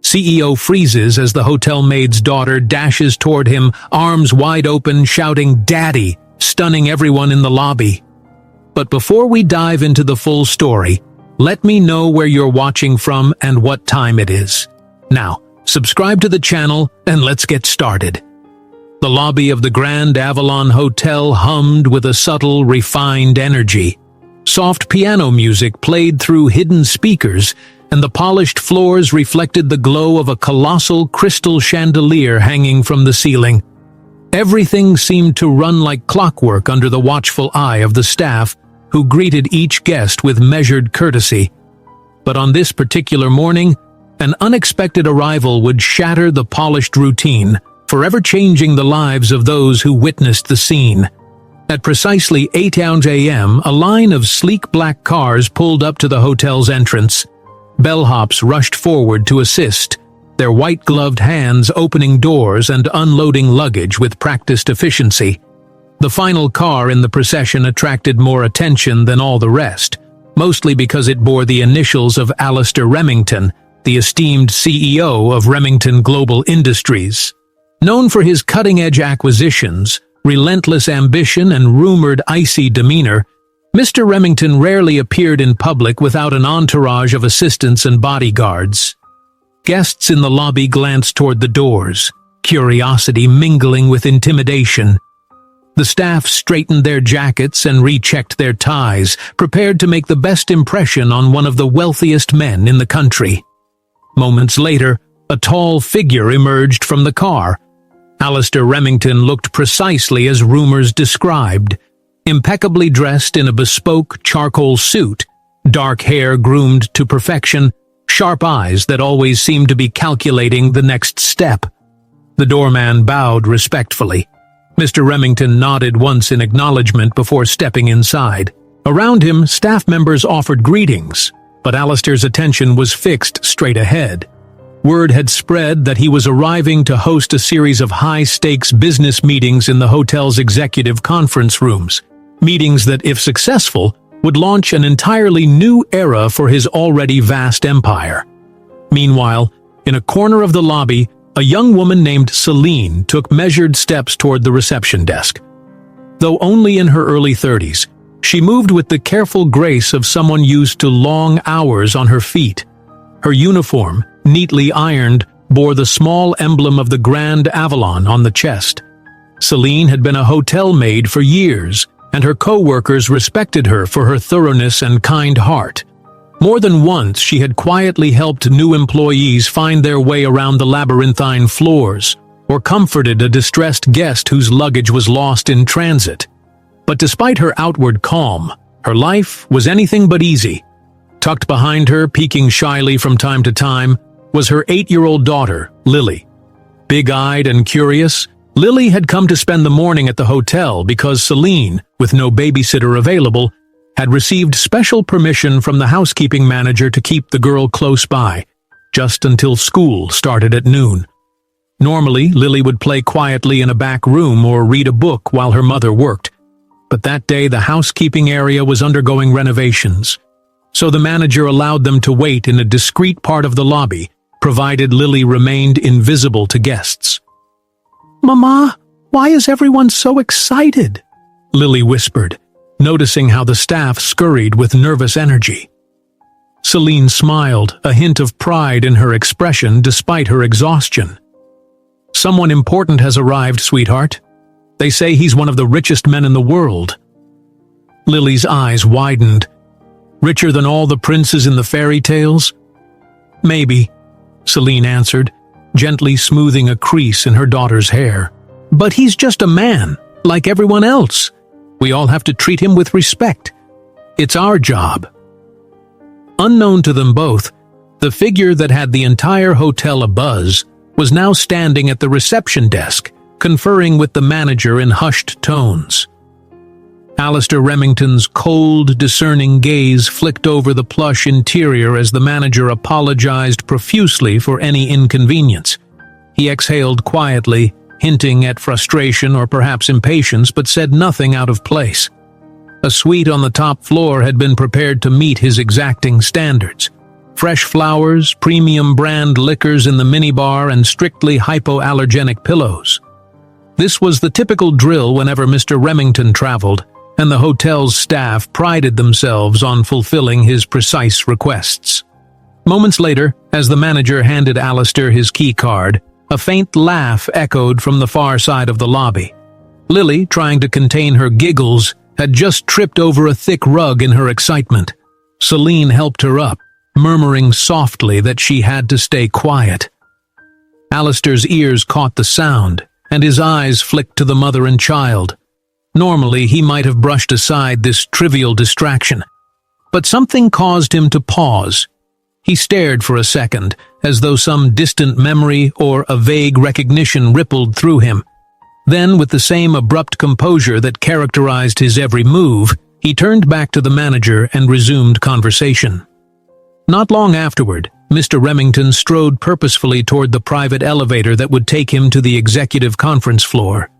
CEO freezes as the hotel maid's daughter dashes toward him, arms wide open, shouting, "Daddy!" stunning everyone in the lobby. But before we dive into the full story, let me know where you're watching from and what time it is. Now, subscribe to the channel and let's get started. The lobby of the Grand Avalon Hotel hummed with a subtle, refined energy. Soft piano music played through hidden speakers, and the polished floors reflected the glow of a colossal crystal chandelier hanging from the ceiling. Everything seemed to run like clockwork under the watchful eye of the staff, who greeted each guest with measured courtesy. But on this particular morning, an unexpected arrival would shatter the polished routine, forever changing the lives of those who witnessed the scene. At precisely 8 a.m., a line of sleek black cars pulled up to the hotel's entrance. Bellhops rushed forward to assist, their white-gloved hands opening doors and unloading luggage with practiced efficiency. The final car in the procession attracted more attention than all the rest, mostly because it bore the initials of Alistair Remington, the esteemed CEO of Remington Global Industries. Known for his cutting-edge acquisitions, relentless ambition, and rumored icy demeanor, Mr. Remington rarely appeared in public without an entourage of assistants and bodyguards. Guests in the lobby glanced toward the doors, curiosity mingling with intimidation. The staff straightened their jackets and rechecked their ties, prepared to make the best impression on one of the wealthiest men in the country. Moments later, a tall figure emerged from the car. Alistair Remington looked precisely as rumors described. Impeccably dressed in a bespoke charcoal suit, dark hair groomed to perfection, sharp eyes that always seemed to be calculating the next step. The doorman bowed respectfully. Mr. Remington nodded once in acknowledgement before stepping inside. Around him, staff members offered greetings, but Alistair's attention was fixed straight ahead. Word had spread that he was arriving to host a series of high-stakes business meetings in the hotel's executive conference rooms. Meetings that, if successful, would launch an entirely new era for his already vast empire. Meanwhile, in a corner of the lobby, a young woman named Celine took measured steps toward the reception desk. Though only in her early 30s, she moved with the careful grace of someone used to long hours on her feet. Her uniform, neatly ironed, bore the small emblem of the Grand Avalon on the chest. Celine had been a hotel maid for years, and her co-workers respected her for her thoroughness and kind heart. More than once, she had quietly helped new employees find their way around the labyrinthine floors, or comforted a distressed guest whose luggage was lost in transit. But despite her outward calm, her life was anything but easy. Tucked behind her, peeking shyly from time to time, was her 8-year-old daughter, Lily. Big-eyed and curious, Lily had come to spend the morning at the hotel because Celine, with no babysitter available, had received special permission from the housekeeping manager to keep the girl close by, just until school started at noon. Normally, Lily would play quietly in a back room or read a book while her mother worked, but that day the housekeeping area was undergoing renovations, so the manager allowed them to wait in a discreet part of the lobby, provided Lily remained invisible to guests. "Mama, why is everyone so excited?" Lily whispered, noticing how the staff scurried with nervous energy. Celine smiled, a hint of pride in her expression despite her exhaustion. "Someone important has arrived, sweetheart. They say he's one of the richest men in the world." Lily's eyes widened. "Richer than all the princes in the fairy tales?" "Maybe," Celine answered, gently smoothing a crease in her daughter's hair. "But he's just a man, like everyone else. We all have to treat him with respect. It's our job." Unknown to them both, the figure that had the entire hotel abuzz was now standing at the reception desk, conferring with the manager in hushed tones. Alistair Remington's cold, discerning gaze flicked over the plush interior as the manager apologized profusely for any inconvenience. He exhaled quietly, hinting at frustration or perhaps impatience, but said nothing out of place. A suite on the top floor had been prepared to meet his exacting standards. Fresh flowers, premium brand liquors in the minibar, and strictly hypoallergenic pillows. This was the typical drill whenever Mr. Remington traveled, and the hotel's staff prided themselves on fulfilling his precise requests. Moments later, as the manager handed Alistair his key card, a faint laugh echoed from the far side of the lobby. Lily, trying to contain her giggles, had just tripped over a thick rug in her excitement. Celine helped her up, murmuring softly that she had to stay quiet. Alistair's ears caught the sound, and his eyes flicked to the mother and child. Normally, he might have brushed aside this trivial distraction, but something caused him to pause. He stared for a second, as though some distant memory or a vague recognition rippled through him. Then, with the same abrupt composure that characterized his every move, he turned back to the manager and resumed conversation. Not long afterward, Mr. Remington strode purposefully toward the private elevator that would take him to the executive conference floor.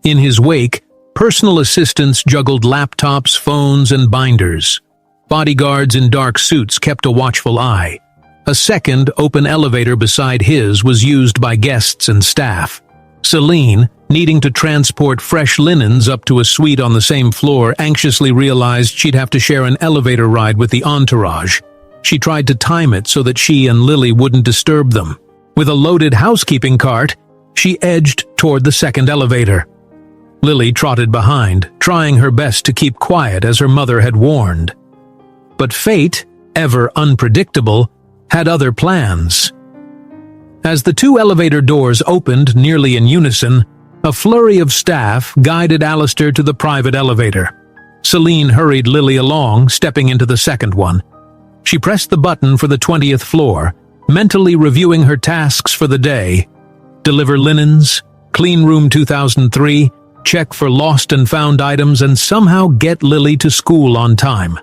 In his wake, personal assistants juggled laptops, phones, and binders. Bodyguards in dark suits kept a watchful eye. A second, open elevator beside his was used by guests and staff. Celine, needing to transport fresh linens up to a suite on the same floor, anxiously realized she'd have to share an elevator ride with the entourage. She tried to time it so that she and Lily wouldn't disturb them. With a loaded housekeeping cart, she edged toward the second elevator. Lily trotted behind, trying her best to keep quiet as her mother had warned. But fate, ever unpredictable, had other plans. As the two elevator doors opened nearly in unison, a flurry of staff guided Alistair to the private elevator. Celine hurried Lily along, stepping into the second one. She pressed the button for the 20th floor, mentally reviewing her tasks for the day. Deliver linens, clean room 2003, check for lost and found items, and somehow get Lily to school on time.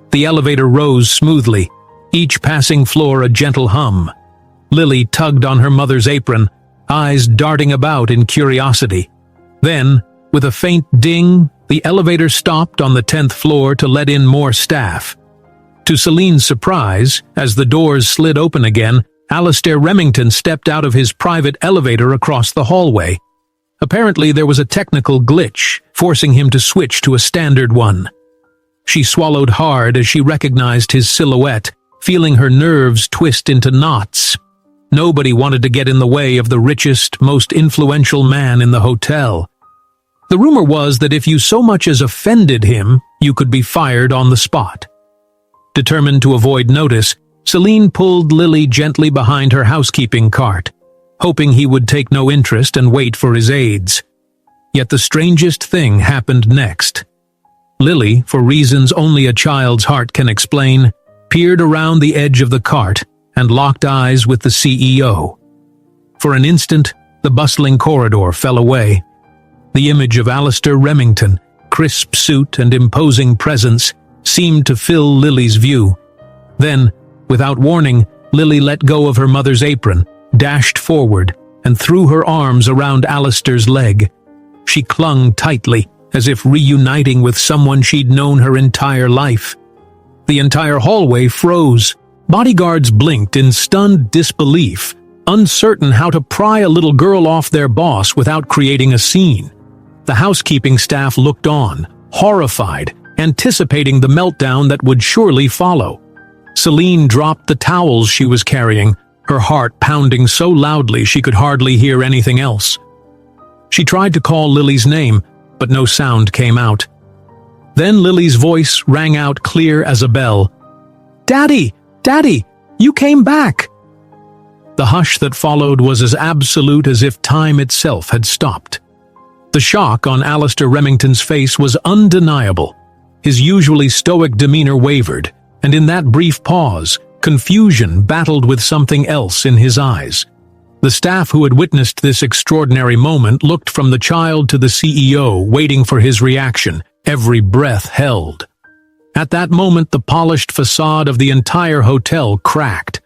The elevator rose smoothly, each passing floor a gentle hum. Lily tugged on her mother's apron, eyes darting about in curiosity. Then, with a faint ding, the elevator stopped on the 10th floor to let in more staff. To Celine's surprise, as the doors slid open again, Alistair Remington stepped out of his private elevator across the hallway. Apparently there was a technical glitch, forcing him to switch to a standard one. She swallowed hard as she recognized his silhouette, feeling her nerves twist into knots. Nobody wanted to get in the way of the richest, most influential man in the hotel. The rumor was that if you so much as offended him, you could be fired on the spot. Determined to avoid notice, Celine pulled Lily gently behind her housekeeping cart, hoping he would take no interest and wait for his aides. Yet the strangest thing happened next. Lily, for reasons only a child's heart can explain, peered around the edge of the cart and locked eyes with the CEO. For an instant, the bustling corridor fell away. The image of Alistair Remington, crisp suit and imposing presence, seemed to fill Lily's view. Then, without warning, Lily let go of her mother's apron, dashed forward, and threw her arms around Alistair's leg. She clung tightly, as if reuniting with someone she'd known her entire life. The entire hallway froze. Bodyguards blinked in stunned disbelief, uncertain how to pry a little girl off their boss without creating a scene. The housekeeping staff looked on, horrified, anticipating the meltdown that would surely follow. Celine dropped the towels she was carrying, her heart pounding so loudly she could hardly hear anything else. She tried to call Lily's name, but no sound came out. Then Lily's voice rang out clear as a bell. "Daddy! Daddy! You came back!" The hush that followed was as absolute as if time itself had stopped. The shock on Alistair Remington's face was undeniable. His usually stoic demeanor wavered, and in that brief pause, confusion battled with something else in his eyes. The staff who had witnessed this extraordinary moment looked from the child to the CEO, waiting for his reaction, every breath held. At that moment, the polished facade of the entire hotel cracked.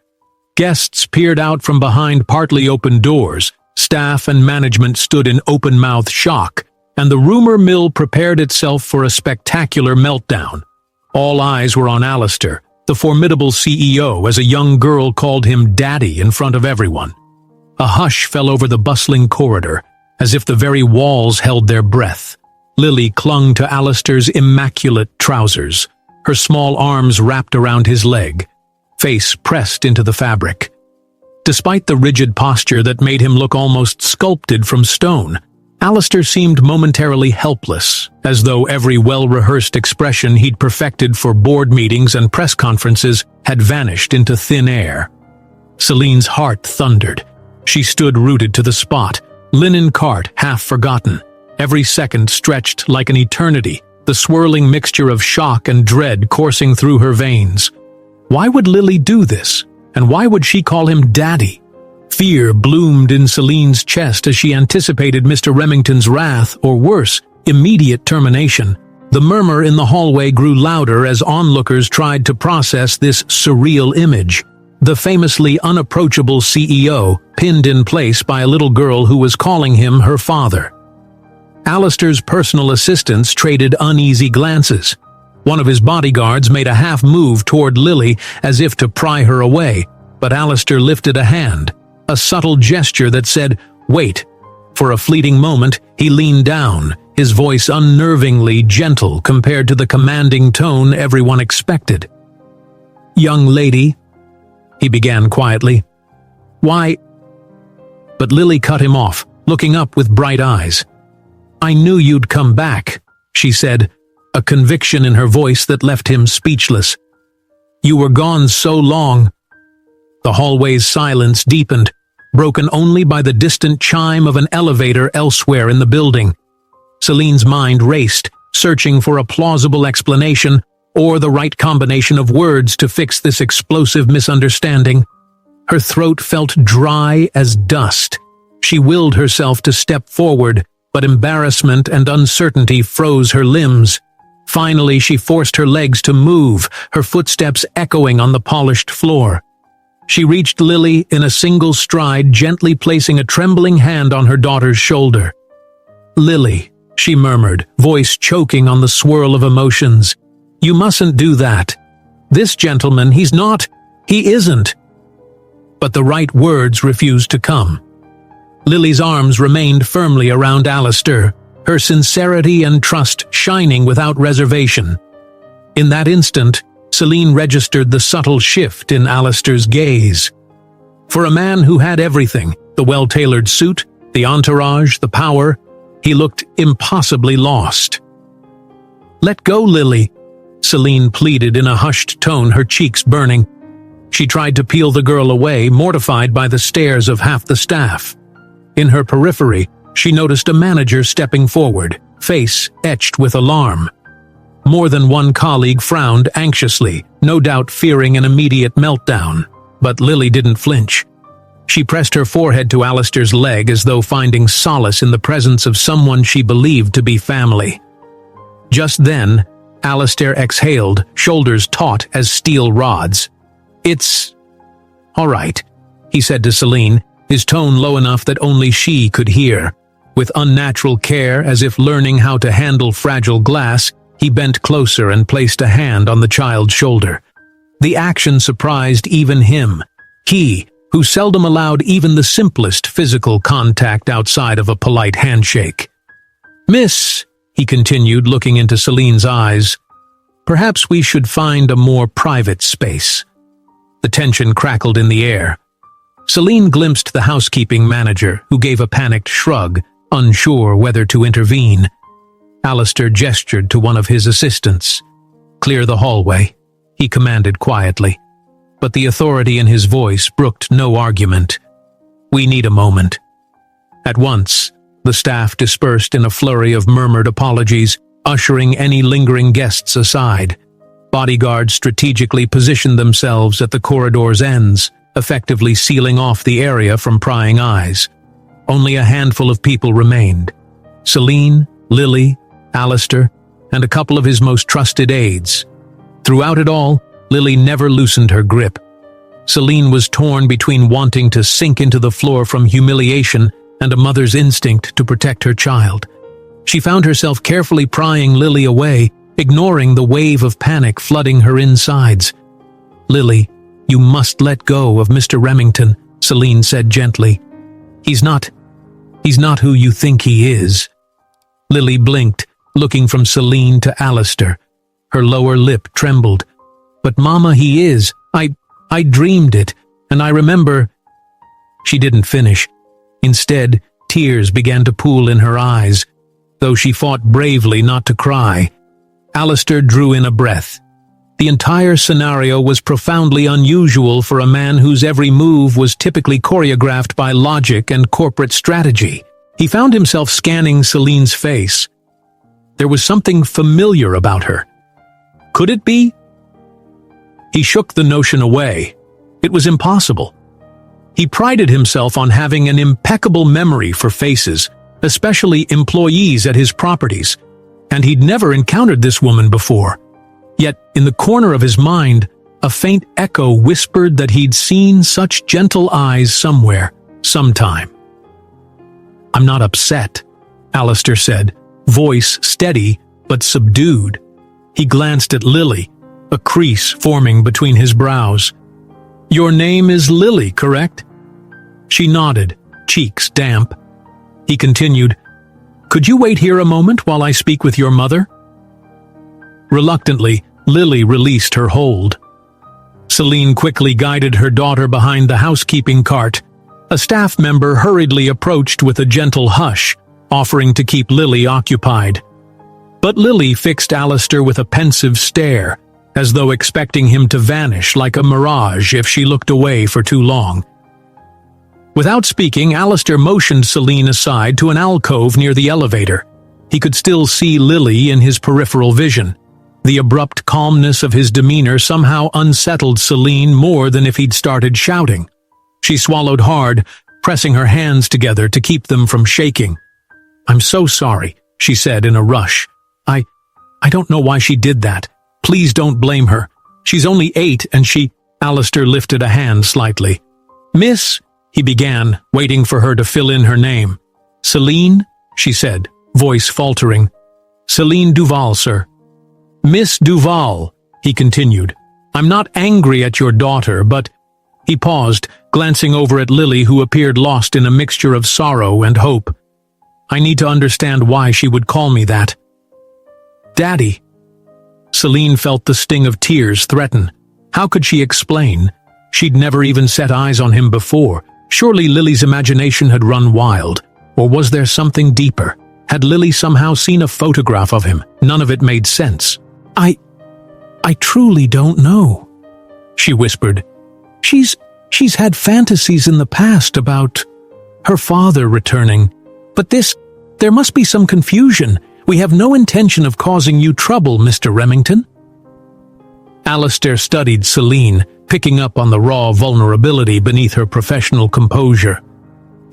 Guests peered out from behind partly open doors, staff and management stood in open-mouthed shock, and the rumor mill prepared itself for a spectacular meltdown. All eyes were on Alistair, the formidable CEO, as a young girl called him Daddy in front of everyone. A hush fell over the bustling corridor, as if the very walls held their breath. Lily clung to Alistair's immaculate trousers, her small arms wrapped around his leg, face pressed into the fabric. Despite the rigid posture that made him look almost sculpted from stone, Alistair seemed momentarily helpless, as though every well-rehearsed expression he'd perfected for board meetings and press conferences had vanished into thin air. Celine's heart thundered. She stood rooted to the spot, linen cart half forgotten, every second stretched like an eternity, the swirling mixture of shock and dread coursing through her veins. Why would Lily do this? And why would she call him Daddy? Fear bloomed in Celine's chest as she anticipated Mr. Remington's wrath, or worse, immediate termination. The murmur in the hallway grew louder as onlookers tried to process this surreal image. The famously unapproachable CEO, pinned in place by a little girl who was calling him her father. Alistair's personal assistants traded uneasy glances. One of his bodyguards made a half move toward Lily as if to pry her away, but Alistair lifted a hand, a subtle gesture that said, "Wait." For a fleeting moment, he leaned down, his voice unnervingly gentle compared to the commanding tone everyone expected. "Young lady," he began quietly. "Why—" But Lily cut him off, looking up with bright eyes. "I knew you'd come back," she said, a conviction in her voice that left him speechless. "You were gone so long." The hallway's silence deepened, broken only by the distant chime of an elevator elsewhere in the building. Celine's mind raced, searching for a plausible explanation or the right combination of words to fix this explosive misunderstanding. Her throat felt dry as dust. She willed herself to step forward, but embarrassment and uncertainty froze her limbs. Finally, she forced her legs to move, her footsteps echoing on the polished floor. She reached Lily in a single stride, gently placing a trembling hand on her daughter's shoulder. "Lily," she murmured, voice choking on the swirl of emotions. "You mustn't do that. This gentleman, he isn't." But the right words refused to come. Lily's arms remained firmly around Alistair, her sincerity and trust shining without reservation. In that instant, Celine registered the subtle shift in Alistair's gaze. For a man who had everything, the well-tailored suit, the entourage, the power, he looked impossibly lost. "Let go, Lily," Celine pleaded in a hushed tone, her cheeks burning. She tried to peel the girl away, mortified by the stares of half the staff. In her periphery, she noticed a manager stepping forward, face etched with alarm. More than one colleague frowned anxiously, no doubt fearing an immediate meltdown, but Lily didn't flinch. She pressed her forehead to Alistair's leg as though finding solace in the presence of someone she believed to be family. Just then, Alistair exhaled, shoulders taut as steel rods. "It's all right," he said to Celine, his tone low enough that only she could hear. With unnatural care, as if learning how to handle fragile glass, he bent closer and placed a hand on the child's shoulder. The action surprised even him. He, who seldom allowed even the simplest physical contact outside of a polite handshake. "Miss," he continued, looking into Celine's eyes, "perhaps we should find a more private space." The tension crackled in the air. Celine glimpsed the housekeeping manager, who gave a panicked shrug, unsure whether to intervene. Alistair gestured to one of his assistants. "Clear the hallway," he commanded quietly. But the authority in his voice brooked no argument. "We need a moment." At once, the staff dispersed in a flurry of murmured apologies, ushering any lingering guests aside. Bodyguards strategically positioned themselves at the corridor's ends, effectively sealing off the area from prying eyes. Only a handful of people remained. Celine, Lily, Alistair, and a couple of his most trusted aides. Throughout it all, Lily never loosened her grip. Celine was torn between wanting to sink into the floor from humiliation and a mother's instinct to protect her child. She found herself carefully prying Lily away, ignoring the wave of panic flooding her insides. "Lily, you must let go of Mr. Remington," Celine said gently. He's not who you think he is." Lily blinked, looking from Celine to Alistair. Her lower lip trembled. "But Mama, he is. I dreamed it, and I remember—" She didn't finish. Instead, tears began to pool in her eyes, though she fought bravely not to cry. Alistair drew in a breath. The entire scenario was profoundly unusual for a man whose every move was typically choreographed by logic and corporate strategy. He found himself scanning Celine's face. There was something familiar about her. Could it be? He shook the notion away. It was impossible. He prided himself on having an impeccable memory for faces, especially employees at his properties, and he'd never encountered this woman before. Yet, in the corner of his mind, a faint echo whispered that he'd seen such gentle eyes somewhere, sometime. "I'm not upset," Alistair said, voice steady but subdued. He glanced at Lily, a crease forming between his brows. "Your name is Lily, correct?" She nodded, cheeks damp. He continued, "Could you wait here a moment while I speak with your mother?" Reluctantly, Lily released her hold. Celine quickly guided her daughter behind the housekeeping cart. A staff member hurriedly approached with a gentle hush, offering to keep Lily occupied. But Lily fixed Alistair with a pensive stare, as though expecting him to vanish like a mirage if she looked away for too long. Without speaking, Alistair motioned Celine aside to an alcove near the elevator. He could still see Lily in his peripheral vision. The abrupt calmness of his demeanor somehow unsettled Celine more than if he'd started shouting. She swallowed hard, pressing her hands together to keep them from shaking. "I'm so sorry," she said in a rush. I don't know why she did that. Please don't blame her. She's only 8 and she—" Alistair lifted a hand slightly. "Miss," he began, waiting for her to fill in her name. "Celine," she said, voice faltering. "Celine Duval, sir." "Miss Duval," he continued. "I'm not angry at your daughter, but—" He paused, glancing over at Lily, who appeared lost in a mixture of sorrow and hope. "I need to understand why she would call me that." "Daddy." Celine felt the sting of tears threaten. How could she explain? She'd never even set eyes on him before. Surely Lily's imagination had run wild. Or was there something deeper? Had Lily somehow seen a photograph of him? None of it made sense. I truly don't know," she whispered. She's had fantasies in the past about her father returning. But there must be some confusion. We have no intention of causing you trouble, Mr. Remington." Alistair studied Celine, picking up on the raw vulnerability beneath her professional composure.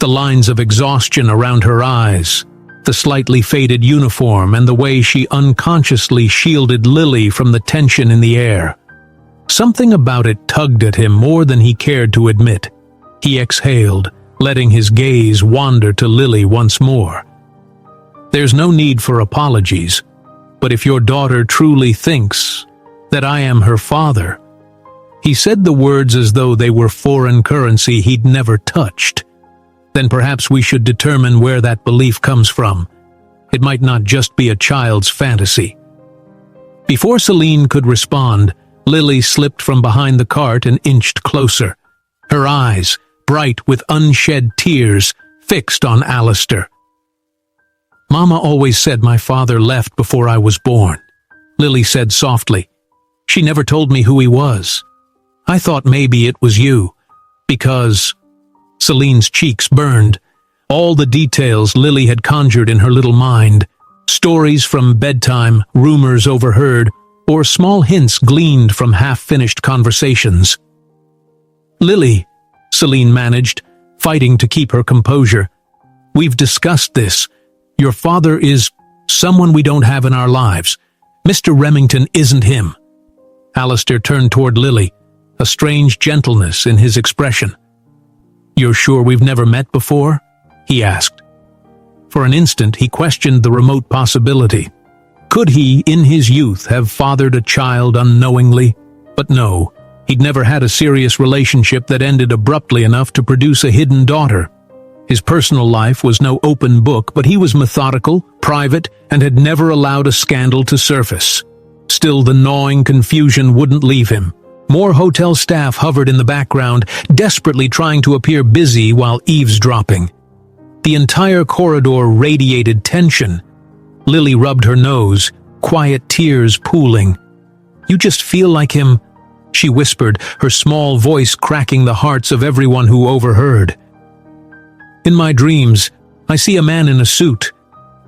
The lines of exhaustion around her eyes, the slightly faded uniform, and the way she unconsciously shielded Lily from the tension in the air. Something about it tugged at him more than he cared to admit. He exhaled, letting his gaze wander to Lily once more. "There's no need for apologies, but if your daughter truly thinks that I am her father—" He said the words as though they were foreign currency he'd never touched. "Then perhaps we should determine where that belief comes from. It might not just be a child's fantasy." Before Celine could respond, Lily slipped from behind the cart and inched closer. Her eyes, bright with unshed tears, fixed on Alistair. "Mama always said my father left before I was born," Lily said softly. "She never told me who he was. I thought maybe it was you, because—" Celine's cheeks burned. All the details Lily had conjured in her little mind, stories from bedtime, rumors overheard, or small hints gleaned from half-finished conversations. "Lily," Celine managed, fighting to keep her composure, "we've discussed this. Your father is someone we don't have in our lives. Mr. Remington isn't him." Alistair turned toward Lily, a strange gentleness in his expression. "You're sure we've never met before?" he asked. For an instant he questioned the remote possibility. Could he, in his youth, have fathered a child unknowingly? But no, He'd never had a serious relationship that ended abruptly enough to produce a hidden daughter. His personal life was no open book, but he was methodical, private, and had never allowed a scandal to surface. Still, the gnawing confusion wouldn't leave him. More hotel staff hovered in the background, desperately trying to appear busy while eavesdropping. The entire corridor radiated tension. Lily rubbed her nose, quiet tears pooling. "You just feel like him," she whispered, her small voice cracking the hearts of everyone who overheard. "In my dreams, I see a man in a suit.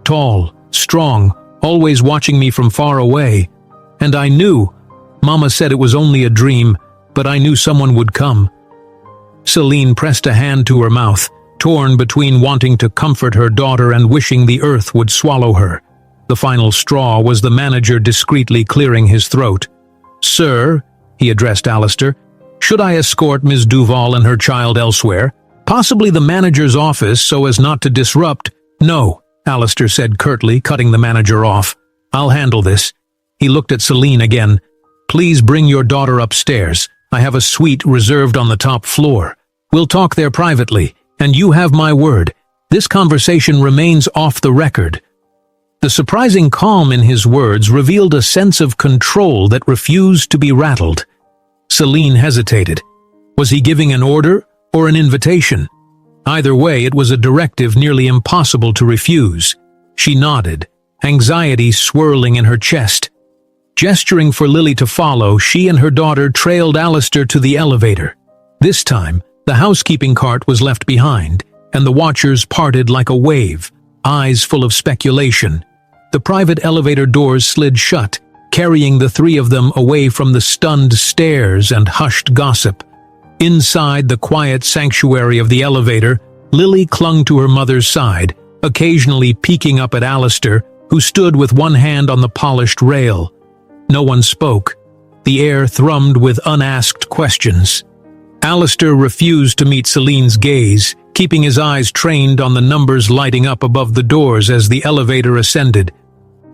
Tall, strong, always watching me from far away. And I knew, Mama said it was only a dream, but I knew someone would come." Celine pressed a hand to her mouth, torn between wanting to comfort her daughter and wishing the earth would swallow her. The final straw was the manager discreetly clearing his throat. "Sir," he addressed Alistair, "should I escort Ms. Duval and her child elsewhere? Possibly the manager's office so as not to disrupt—" "No," Alistair said curtly, cutting the manager off. "I'll handle this." He looked at Celine again. "Please bring your daughter upstairs. I have a suite reserved on the top floor. We'll talk there privately, and you have my word. This conversation remains off the record." The surprising calm in his words revealed a sense of control that refused to be rattled. Celine hesitated. Was he giving an order or an invitation? Either way, it was a directive nearly impossible to refuse. She nodded, anxiety swirling in her chest. Gesturing for Lily to follow, she and her daughter trailed Alistair to the elevator. This time, the housekeeping cart was left behind, and the watchers parted like a wave, eyes full of speculation. The private elevator doors slid shut, carrying the three of them away from the stunned stares and hushed gossip. Inside the quiet sanctuary of the elevator, Lily clung to her mother's side, occasionally peeking up at Alistair, who stood with one hand on the polished rail. No one spoke. The air thrummed with unasked questions. Alistair refused to meet Celine's gaze, keeping his eyes trained on the numbers lighting up above the doors as the elevator ascended.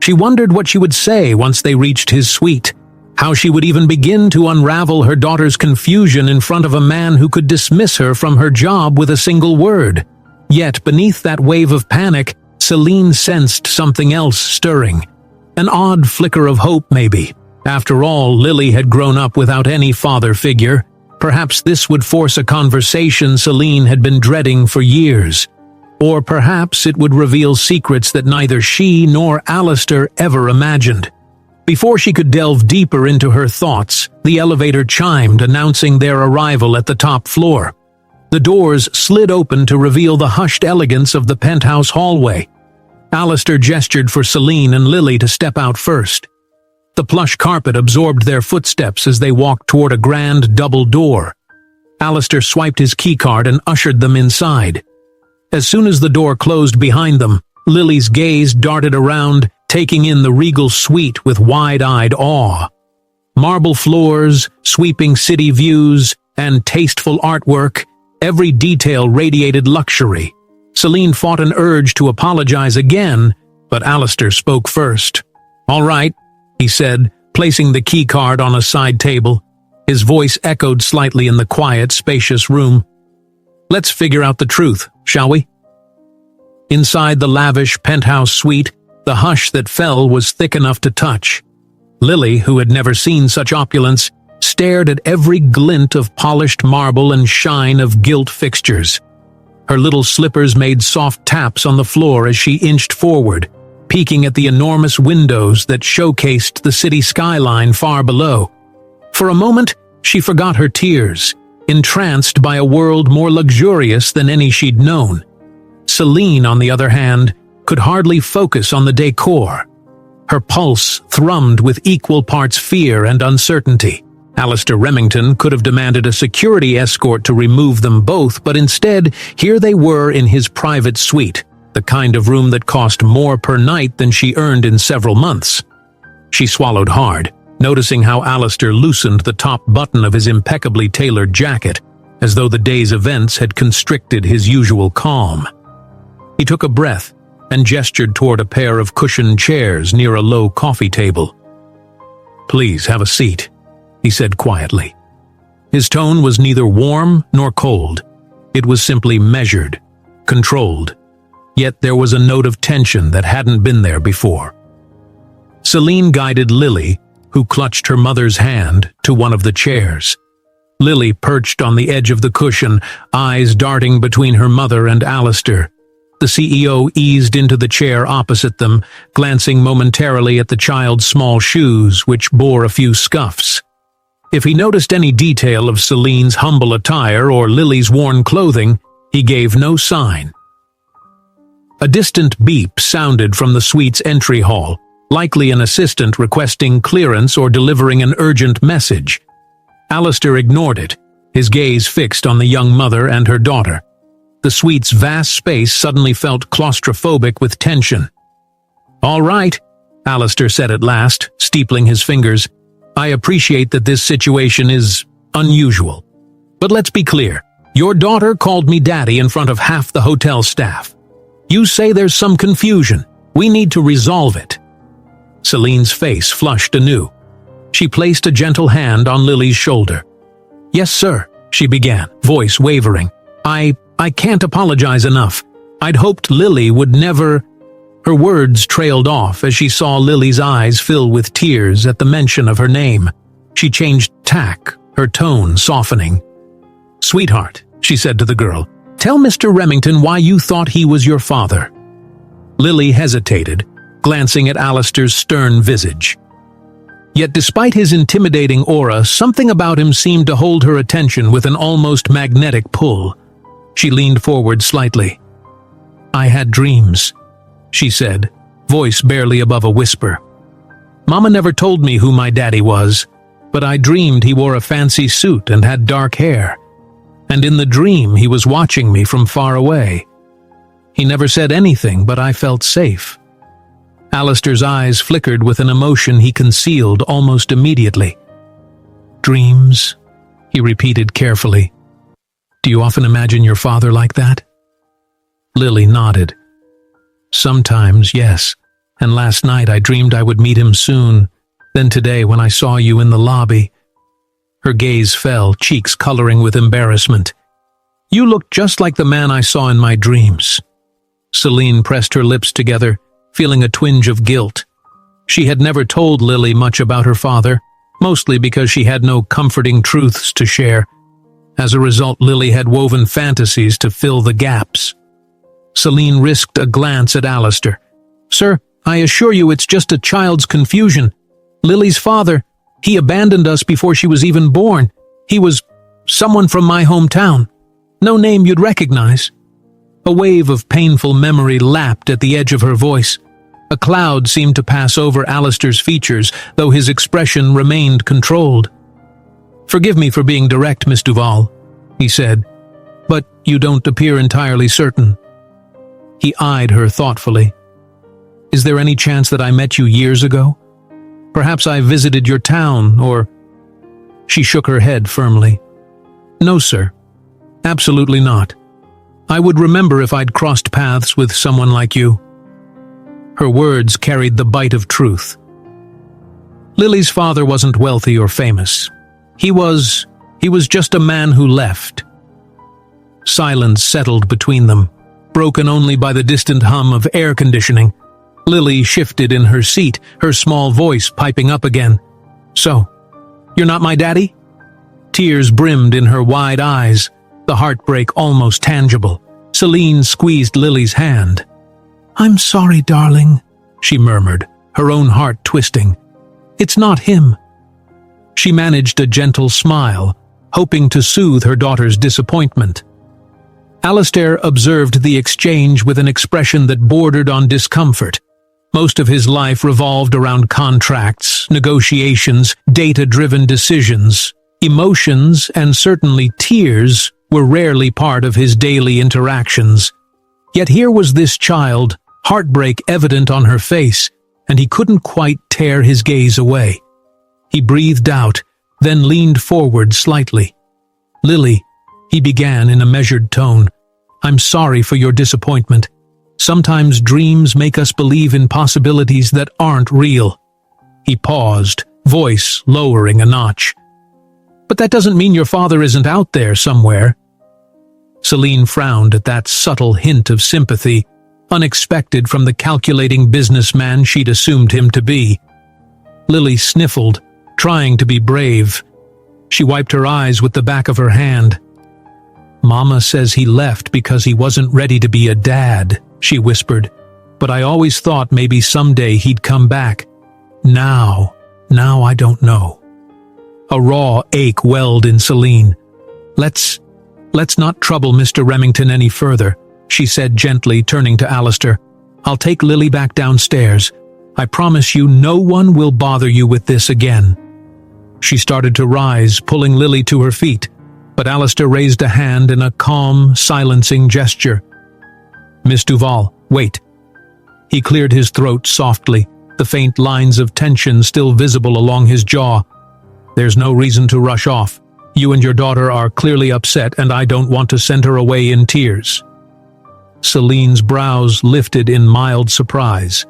She wondered what she would say once they reached his suite, how she would even begin to unravel her daughter's confusion in front of a man who could dismiss her from her job with a single word. Yet beneath that wave of panic, Celine sensed something else stirring. An odd flicker of hope, maybe. After all, Lily had grown up without any father figure. Perhaps this would force a conversation Celine had been dreading for years. Or perhaps it would reveal secrets that neither she nor Alistair ever imagined. Before she could delve deeper into her thoughts, the elevator chimed, announcing their arrival at the top floor. The doors slid open to reveal the hushed elegance of the penthouse hallway. Alistair gestured for Celine and Lily to step out first. The plush carpet absorbed their footsteps as they walked toward a grand double door. Alistair swiped his keycard and ushered them inside. As soon as the door closed behind them, Lily's gaze darted around, taking in the regal suite with wide-eyed awe. Marble floors, sweeping city views, and tasteful artwork, every detail radiated luxury. Celine fought an urge to apologize again, but Alistair spoke first. "All right," he said, placing the keycard on a side table. His voice echoed slightly in the quiet, spacious room. "Let's figure out the truth, shall we?" Inside the lavish penthouse suite, the hush that fell was thick enough to touch. Lily, who had never seen such opulence, stared at every glint of polished marble and shine of gilt fixtures. Her little slippers made soft taps on the floor as she inched forward, peeking at the enormous windows that showcased the city skyline far below. For a moment, she forgot her tears, entranced by a world more luxurious than any she'd known. Celine, on the other hand, could hardly focus on the decor. Her pulse thrummed with equal parts fear and uncertainty. Alistair Remington could have demanded a security escort to remove them both, but instead, here they were in his private suite, the kind of room that cost more per night than she earned in several months. She swallowed hard, noticing how Alistair loosened the top button of his impeccably tailored jacket, as though the day's events had constricted his usual calm. He took a breath and gestured toward a pair of cushioned chairs near a low coffee table. "Please have a seat," he said quietly. His tone was neither warm nor cold. It was simply measured, controlled. Yet there was a note of tension that hadn't been there before. Celine guided Lily, who clutched her mother's hand, to one of the chairs. Lily perched on the edge of the cushion, eyes darting between her mother and Alistair. The CEO eased into the chair opposite them, glancing momentarily at the child's small shoes, which bore a few scuffs. If he noticed any detail of Celine's humble attire or Lily's worn clothing, he gave no sign. A distant beep sounded from the suite's entry hall, likely an assistant requesting clearance or delivering an urgent message. Alistair ignored it, his gaze fixed on the young mother and her daughter. The suite's vast space suddenly felt claustrophobic with tension. "All right," Alistair said at last, steepling his fingers. "I appreciate that this situation is unusual. But let's be clear. Your daughter called me daddy in front of half the hotel staff. You say there's some confusion. We need to resolve it." Celine's face flushed anew. She placed a gentle hand on Lily's shoulder. "Yes, sir," she began, voice wavering. I can't apologize enough. I'd hoped Lily would never—" Her words trailed off as she saw Lily's eyes fill with tears at the mention of her name. She changed tack, her tone softening. "Sweetheart," she said to the girl, "tell Mr. Remington why you thought he was your father." Lily hesitated, glancing at Alistair's stern visage. Yet despite his intimidating aura, something about him seemed to hold her attention with an almost magnetic pull. She leaned forward slightly. "I had dreams," she said, voice barely above a whisper. "Mama never told me who my daddy was, but I dreamed he wore a fancy suit and had dark hair. And in the dream he was watching me from far away. He never said anything, but I felt safe." Alistair's eyes flickered with an emotion he concealed almost immediately. "Dreams," he repeated carefully. "Do you often imagine your father like that?" Lily nodded. "Sometimes, yes, and last night I dreamed I would meet him soon, then today when I saw you in the lobby." Her gaze fell, cheeks coloring with embarrassment. "You look just like the man I saw in my dreams." Celine pressed her lips together, feeling a twinge of guilt. She had never told Lily much about her father, mostly because she had no comforting truths to share. As a result, Lily had woven fantasies to fill the gaps. Celine risked a glance at Alistair. "Sir, I assure you it's just a child's confusion. Lily's father, he abandoned us before she was even born. He was someone from my hometown. No name you'd recognize." A wave of painful memory lapped at the edge of her voice. A cloud seemed to pass over Alistair's features, though his expression remained controlled. "Forgive me for being direct, Miss Duval," he said, "but you don't appear entirely certain." He eyed her thoughtfully. "Is there any chance that I met you years ago? Perhaps I visited your town, or—" She shook her head firmly. "No, sir. Absolutely not. I would remember if I'd crossed paths with someone like you." Her words carried the bite of truth. Lily's father wasn't wealthy or famous. He was just a man who left. Silence settled between them, broken only by the distant hum of air conditioning. Lily shifted in her seat, her small voice piping up again. "So, you're not my daddy?" Tears brimmed in her wide eyes, the heartbreak almost tangible. Celine squeezed Lily's hand. "I'm sorry, darling," she murmured, her own heart twisting. "It's not him." She managed a gentle smile, hoping to soothe her daughter's disappointment. Alistair observed the exchange with an expression that bordered on discomfort. Most of his life revolved around contracts, negotiations, data-driven decisions. Emotions, and certainly tears, were rarely part of his daily interactions. Yet here was this child, heartbreak evident on her face, and he couldn't quite tear his gaze away. He breathed out, then leaned forward slightly. "Lily," he began in a measured tone, "I'm sorry for your disappointment. Sometimes dreams make us believe in possibilities that aren't real." He paused, voice lowering a notch. But that doesn't mean your father isn't out there somewhere. Celine frowned at that subtle hint of sympathy, unexpected from the calculating businessman she'd assumed him to be. Lily sniffled, trying to be brave. She wiped her eyes with the back of her hand. "Mama says he left because he wasn't ready to be a dad," she whispered. "But I always thought maybe someday he'd come back. Now I don't know." A raw ache welled in Celine. Let's not trouble Mr. Remington any further," she said gently, turning to Alistair. "I'll take Lily back downstairs. I promise you no one will bother you with this again." She started to rise, pulling Lily to her feet, but Alistair raised a hand in a calm, silencing gesture. "Miss Duval, wait." He cleared his throat softly, the faint lines of tension still visible along his jaw. "There's no reason to rush off. You and your daughter are clearly upset, and I don't want to send her away in tears." Celine's brows lifted in mild surprise.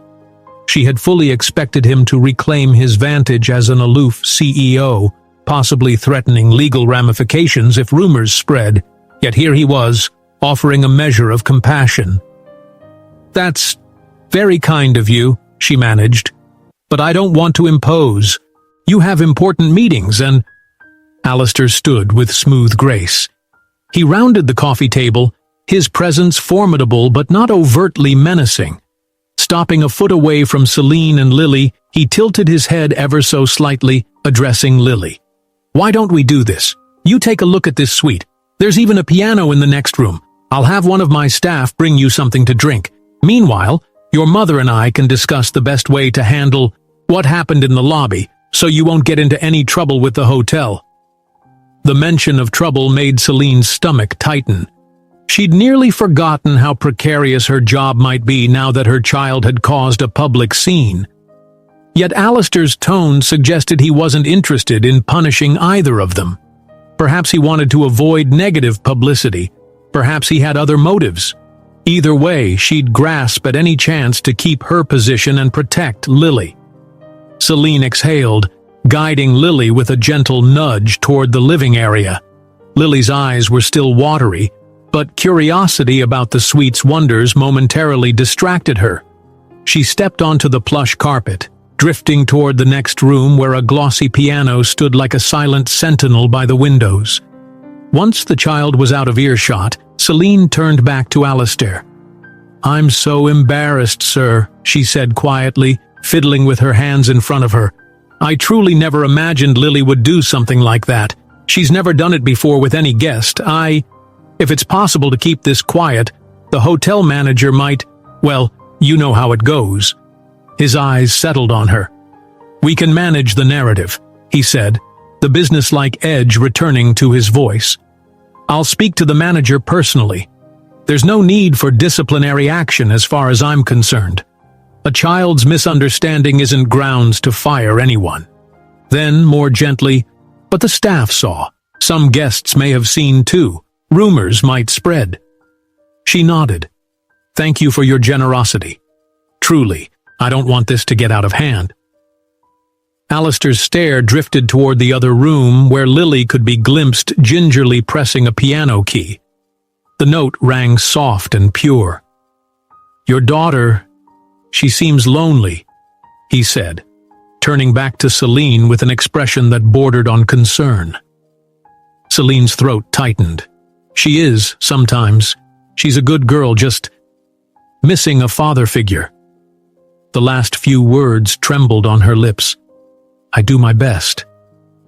She had fully expected him to reclaim his vantage as an aloof CEO, possibly threatening legal ramifications if rumors spread, yet here he was, offering a measure of compassion. "That's very kind of you," she managed, "but I don't want to impose. You have important meetings and—" Alistair stood with smooth grace. He rounded the coffee table, his presence formidable but not overtly menacing. Stopping a foot away from Celine and Lily, he tilted his head ever so slightly, addressing Lily. "Why don't we do this? You take a look at this suite. There's even a piano in the next room. I'll have one of my staff bring you something to drink. Meanwhile, your mother and I can discuss the best way to handle what happened in the lobby, so you won't get into any trouble with the hotel." The mention of trouble made Celine's stomach tighten. She'd nearly forgotten how precarious her job might be now that her child had caused a public scene. Yet Alistair's tone suggested he wasn't interested in punishing either of them. Perhaps he wanted to avoid negative publicity. Perhaps he had other motives. Either way, she'd grasp at any chance to keep her position and protect Lily. Celine exhaled, guiding Lily with a gentle nudge toward the living area. Lily's eyes were still watery, but curiosity about the suite's wonders momentarily distracted her. She stepped onto the plush carpet, drifting toward the next room where a glossy piano stood like a silent sentinel by the windows. Once the child was out of earshot, Celine turned back to Alistair. "I'm so embarrassed, sir," she said quietly, fiddling with her hands in front of her. "I truly never imagined Lily would do something like that. She's never done it before with any guest. If it's possible to keep this quiet, the hotel manager might, well, you know how it goes." His eyes settled on her. "We can manage the narrative," he said, the businesslike edge returning to his voice. "I'll speak to the manager personally. There's no need for disciplinary action as far as I'm concerned. A child's misunderstanding isn't grounds to fire anyone." Then, more gently, "But the staff saw. Some guests may have seen too. Rumors might spread." She nodded. "Thank you for your generosity. Truly, I don't want this to get out of hand." Alistair's stare drifted toward the other room where Lily could be glimpsed gingerly pressing a piano key. The note rang soft and pure. "Your daughter, she seems lonely," he said, turning back to Celine with an expression that bordered on concern. Celine's throat tightened. "She is, sometimes. She's a good girl, just missing a father figure." The last few words trembled on her lips. "I do my best.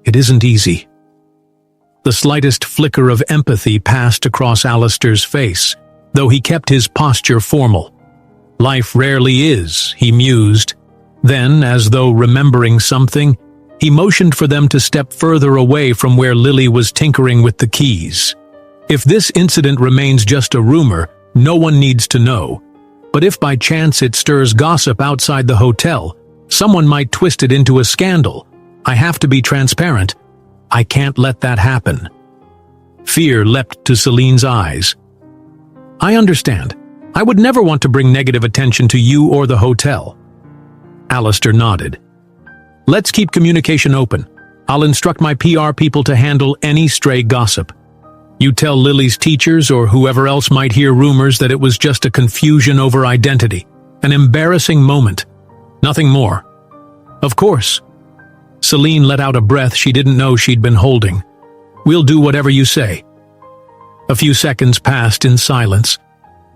It isn't easy." The slightest flicker of empathy passed across Alistair's face, though he kept his posture formal. "Life rarely is," he mused. Then, as though remembering something, he motioned for them to step further away from where Lily was tinkering with the keys. "If this incident remains just a rumor, no one needs to know. But if by chance it stirs gossip outside the hotel, someone might twist it into a scandal. I have to be transparent. I can't let that happen." Fear leapt to Celine's eyes. "I understand. I would never want to bring negative attention to you or the hotel." Alistair nodded. "Let's keep communication open. I'll instruct my PR people to handle any stray gossip. You tell Lily's teachers or whoever else might hear rumors that it was just a confusion over identity, an embarrassing moment. Nothing more. Of course. Celine let out a breath she didn't know she'd been holding. We'll do whatever you say. A few seconds passed in silence.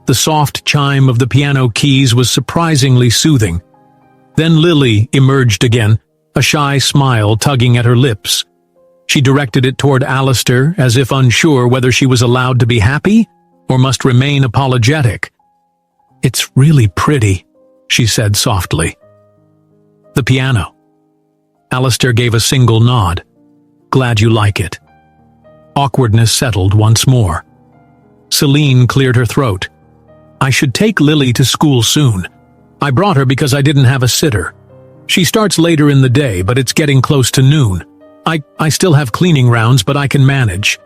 The soft chime of the piano keys was surprisingly soothing. Then Lily emerged again, a shy smile tugging at her lips. She directed it toward Alistair, as if unsure whether she was allowed to be happy or must remain apologetic. "It's really pretty," she said softly. "The piano." Alistair gave a single nod. "Glad you like it." Awkwardness settled once more. Celine cleared her throat. "I should take Lily to school soon. I brought her because I didn't have a sitter. She starts later in the day, but it's getting close to noon. I still have cleaning rounds, but I can manage."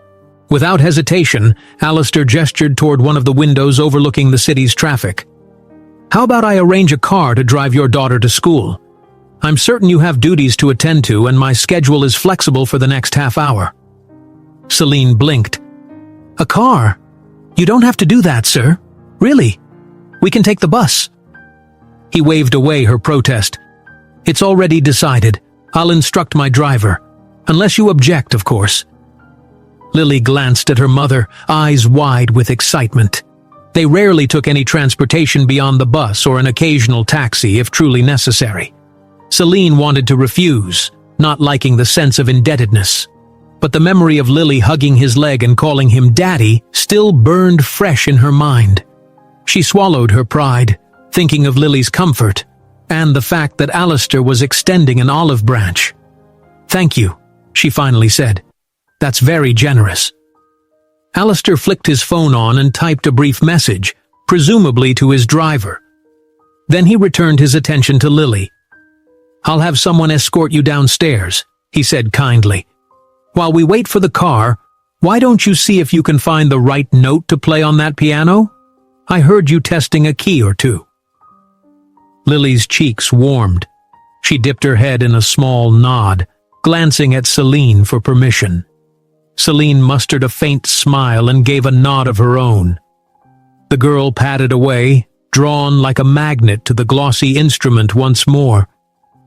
Without hesitation, Alistair gestured toward one of the windows overlooking the city's traffic. "How about I arrange a car to drive your daughter to school? I'm certain you have duties to attend to, and my schedule is flexible for the next half hour." Celine blinked. "A car? You don't have to do that, sir. Really? We can take the bus." He waved away her protest. "It's already decided. I'll instruct my driver. Unless you object, of course." Lily glanced at her mother, eyes wide with excitement. They rarely took any transportation beyond the bus or an occasional taxi if truly necessary. Celine wanted to refuse, not liking the sense of indebtedness. But the memory of Lily hugging his leg and calling him Daddy still burned fresh in her mind. She swallowed her pride, thinking of Lily's comfort, and the fact that Alistair was extending an olive branch. "Thank you," she finally said. "That's very generous." Alistair flicked his phone on and typed a brief message, presumably to his driver. Then he returned his attention to Lily. "I'll have someone escort you downstairs," he said kindly. "While we wait for the car, why don't you see if you can find the right note to play on that piano? I heard you testing a key or two." Lily's cheeks warmed. She dipped her head in a small nod, glancing at Celine for permission. Celine mustered a faint smile and gave a nod of her own. The girl padded away, drawn like a magnet to the glossy instrument once more.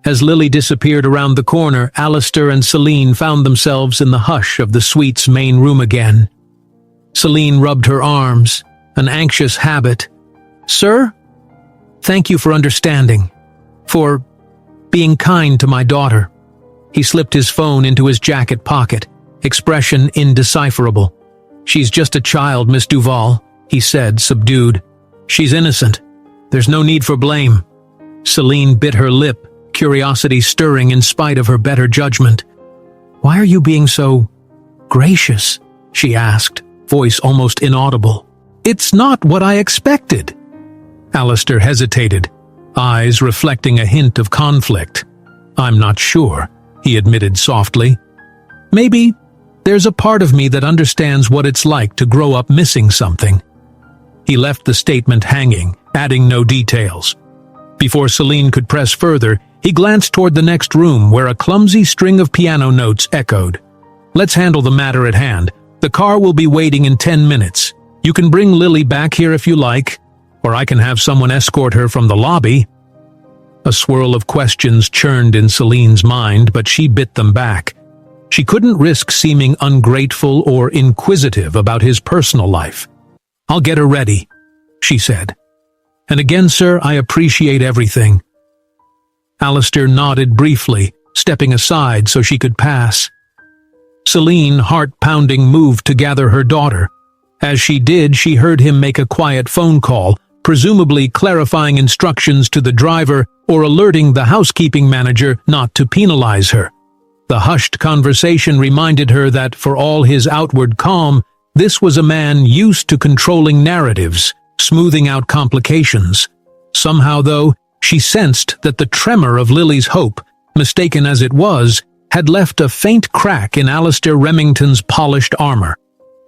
As Lily disappeared around the corner, Alistair and Celine found themselves in the hush of the suite's main room again. Celine rubbed her arms, an anxious habit. "Sir? Thank you for understanding. For being kind to my daughter." He slipped his phone into his jacket pocket, expression indecipherable. "She's just a child, Miss Duval," he said, subdued. "She's innocent. There's no need for blame." Celine bit her lip, curiosity stirring in spite of her better judgment. "Why are you being so gracious?" she asked, voice almost inaudible. "It's not what I expected." Alistair hesitated, eyes reflecting a hint of conflict. "I'm not sure," he admitted softly. "Maybe there's a part of me that understands what it's like to grow up missing something." He left the statement hanging, adding no details. Before Celine could press further, he glanced toward the next room where a clumsy string of piano notes echoed. "Let's handle the matter at hand. The car will be waiting in 10 minutes. You can bring Lily back here if you like, or I can have someone escort her from the lobby." A swirl of questions churned in Celine's mind, but she bit them back. She couldn't risk seeming ungrateful or inquisitive about his personal life. "I'll get her ready," she said. "And again, sir, I appreciate everything." Alistair nodded briefly, stepping aside so she could pass. Celine, heart-pounding, moved to gather her daughter. As she did, she heard him make a quiet phone call, presumably clarifying instructions to the driver or alerting the housekeeping manager not to penalize her. The hushed conversation reminded her that, for all his outward calm, this was a man used to controlling narratives, smoothing out complications. Somehow, though, she sensed that the tremor of Lily's hope, mistaken as it was, had left a faint crack in Alistair Remington's polished armor.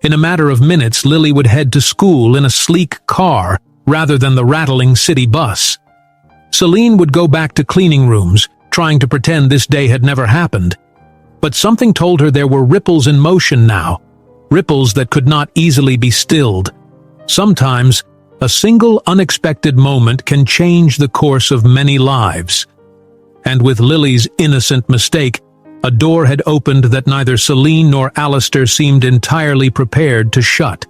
In a matter of minutes, Lily would head to school in a sleek car rather than the rattling city bus. Celine would go back to cleaning rooms, trying to pretend this day had never happened. But something told her there were ripples in motion now, ripples that could not easily be stilled. Sometimes, a single unexpected moment can change the course of many lives. And with Lily's innocent mistake, a door had opened that neither Celine nor Alistair seemed entirely prepared to shut.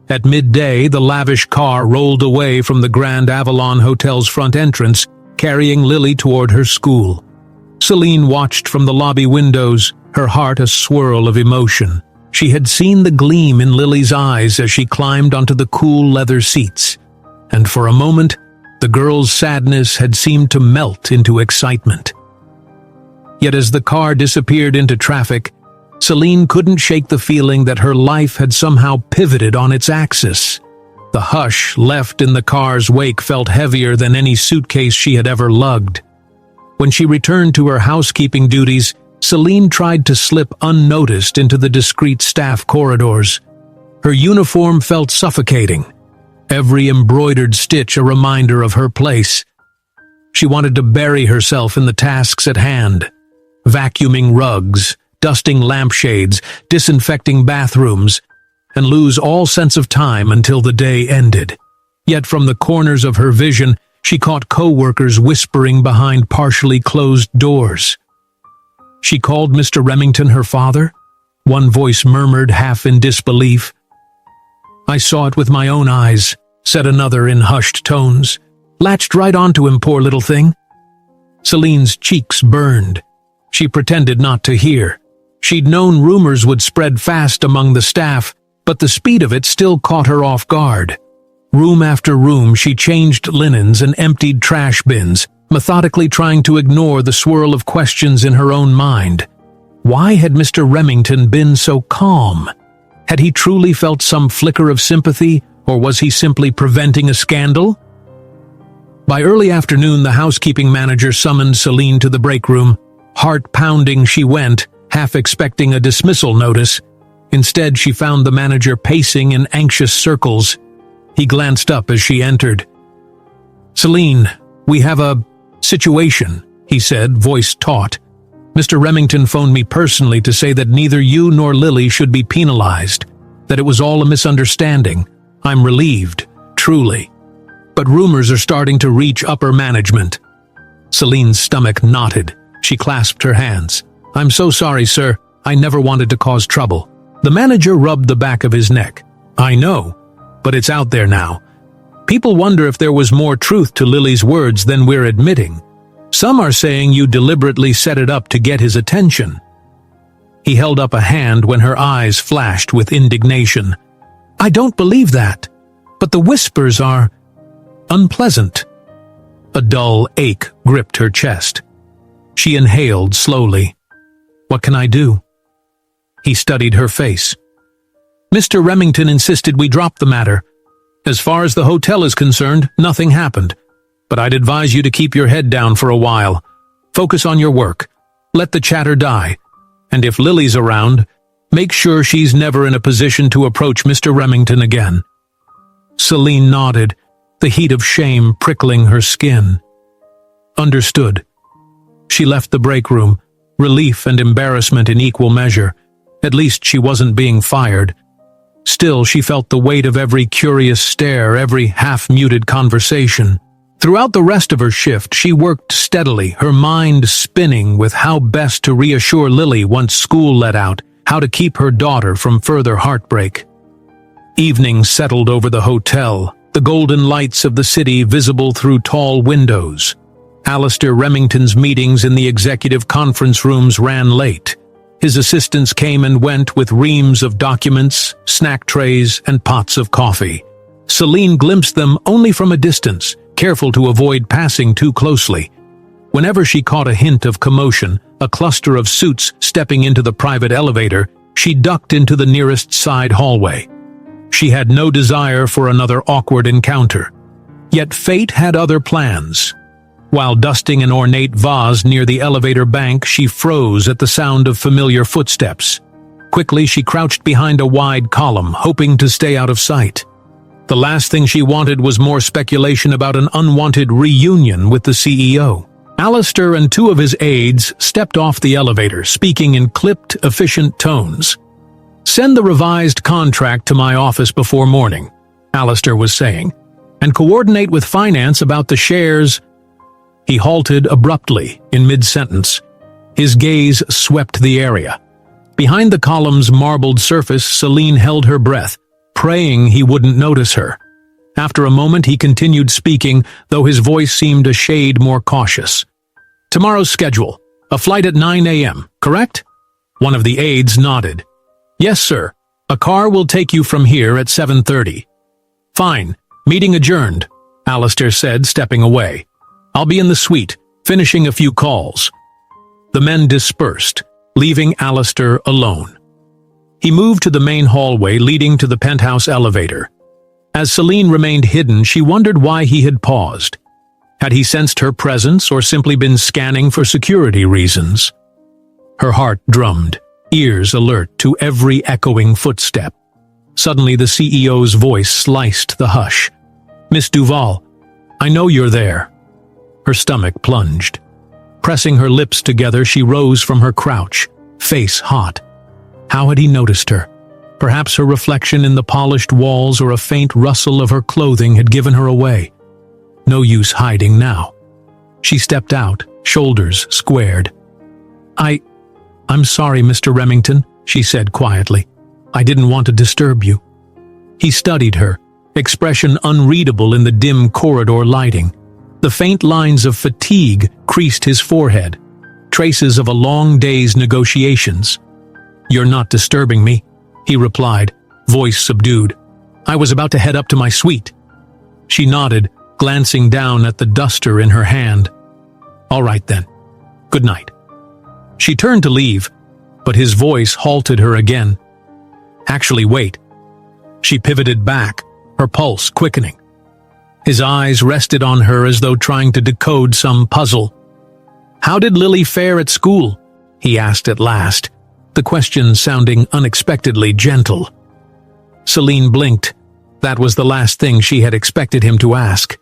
At midday, the lavish car rolled away from the Grand Avalon Hotel's front entrance, carrying Lily toward her school. Celine watched from the lobby windows, her heart a swirl of emotion. She had seen the gleam in Lily's eyes as she climbed onto the cool leather seats, and for a moment, the girl's sadness had seemed to melt into excitement. Yet as the car disappeared into traffic, Celine couldn't shake the feeling that her life had somehow pivoted on its axis. The hush left in the car's wake felt heavier than any suitcase she had ever lugged. When she returned to her housekeeping duties, Celine tried to slip unnoticed into the discreet staff corridors. Her uniform felt suffocating, every embroidered stitch a reminder of her place. She wanted to bury herself in the tasks at hand, vacuuming rugs, dusting lampshades, disinfecting bathrooms, and lose all sense of time until the day ended. Yet from the corners of her vision, she caught co-workers whispering behind partially closed doors. She called Mr. Remington her father? One voice murmured, half in disbelief. I saw it with my own eyes, said another in hushed tones. Latched right onto him, poor little thing. Celine's cheeks burned. She pretended not to hear. She'd known rumors would spread fast among the staff, but the speed of it still caught her off guard. Room after room, she changed linens and emptied trash bins, methodically trying to ignore the swirl of questions in her own mind. Why had Mr. Remington been so calm? Had he truly felt some flicker of sympathy, or was he simply preventing a scandal? By early afternoon, the housekeeping manager summoned Celine to the break room. Heart-pounding she went, half expecting a dismissal notice. Instead, she found the manager pacing in anxious circles. He glanced up as she entered. Celine, we have a situation, he said, voice taut. Mr. Remington phoned me personally to say that neither you nor Lily should be penalized, that it was all a misunderstanding. I'm relieved, truly. But rumors are starting to reach upper management. Celine's stomach knotted. She clasped her hands. I'm so sorry, sir. I never wanted to cause trouble. The manager rubbed the back of his neck. I know, but it's out there now. People wonder if there was more truth to Lily's words than we're admitting. Some are saying you deliberately set it up to get his attention. He held up a hand when her eyes flashed with indignation. I don't believe that, but the whispers are unpleasant. A dull ache gripped her chest. She inhaled slowly. What can I do? He studied her face. Mr. Remington insisted we drop the matter. As far as the hotel is concerned, nothing happened. But I'd advise you to keep your head down for a while. Focus on your work. Let the chatter die. And if Lily's around, make sure she's never in a position to approach Mr. Remington again. Celine nodded, the heat of shame prickling her skin. Understood. She left the break room, relief and embarrassment in equal measure. At least she wasn't being fired. Still, she felt the weight of every curious stare, every half-muted conversation. Throughout the rest of her shift, she worked steadily, her mind spinning with how best to reassure Lily once school let out, how to keep her daughter from further heartbreak. Evening settled over the hotel, the golden lights of the city visible through tall windows. Alistair Remington's meetings in the executive conference rooms ran late. His assistants came and went with reams of documents, snack trays, and pots of coffee. Celine glimpsed them only from a distance, careful to avoid passing too closely. Whenever she caught a hint of commotion, a cluster of suits stepping into the private elevator, she ducked into the nearest side hallway. She had no desire for another awkward encounter. Yet fate had other plans. While dusting an ornate vase near the elevator bank, she froze at the sound of familiar footsteps. Quickly, she crouched behind a wide column, hoping to stay out of sight. The last thing she wanted was more speculation about an unwanted reunion with the CEO. Alistair and two of his aides stepped off the elevator, speaking in clipped, efficient tones. "Send the revised contract to my office before morning," Alistair was saying, "and coordinate with finance about the shares." He halted abruptly in mid-sentence. His gaze swept the area. Behind the column's marbled surface, Celine held her breath, praying he wouldn't notice her. After a moment, he continued speaking, though his voice seemed a shade more cautious. "Tomorrow's schedule. A flight at 9 a.m., correct?" One of the aides nodded. "Yes, sir. A car will take you from here at 7:30. "Fine. Meeting adjourned," Alistair said, stepping away. "I'll be in the suite, finishing a few calls." The men dispersed, leaving Alistair alone. He moved to the main hallway leading to the penthouse elevator. As Celine remained hidden, she wondered why he had paused. Had he sensed her presence or simply been scanning for security reasons? Her heart drummed, ears alert to every echoing footstep. Suddenly the CEO's voice sliced the hush. "Miss Duval, I know you're there." Her stomach plunged. Pressing her lips together, she rose from her crouch, face hot. How had he noticed her? Perhaps her reflection in the polished walls or a faint rustle of her clothing had given her away. No use hiding now. She stepped out, shoulders squared. I'm sorry, Mr. Remington," she said quietly. "I didn't want to disturb you." He studied her, expression unreadable in the dim corridor lighting. The faint lines of fatigue creased his forehead, traces of a long day's negotiations. "You're not disturbing me," he replied, voice subdued. "I was about to head up to my suite." She nodded, glancing down at the duster in her hand. "All right then. Good night." She turned to leave, but his voice halted her again. "Actually, wait." She pivoted back, her pulse quickening. His eyes rested on her as though trying to decode some puzzle. "How did Lily fare at school?" he asked at last, the question sounding unexpectedly gentle. Celine blinked. That was the last thing she had expected him to ask.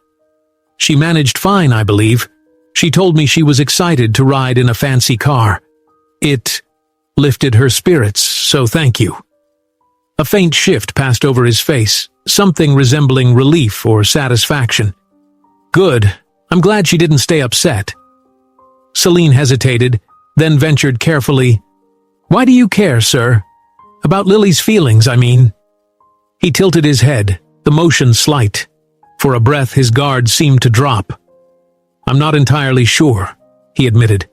"She managed fine, I believe. She told me she was excited to ride in a fancy car. It lifted her spirits, so thank you." A faint shift passed over his face, something resembling relief or satisfaction. "Good. I'm glad she didn't stay upset." Celine hesitated, then ventured carefully, "Why do you care, sir? About Lily's feelings, I mean." He tilted his head, the motion slight. For a breath, his guard seemed to drop. "I'm not entirely sure," he admitted.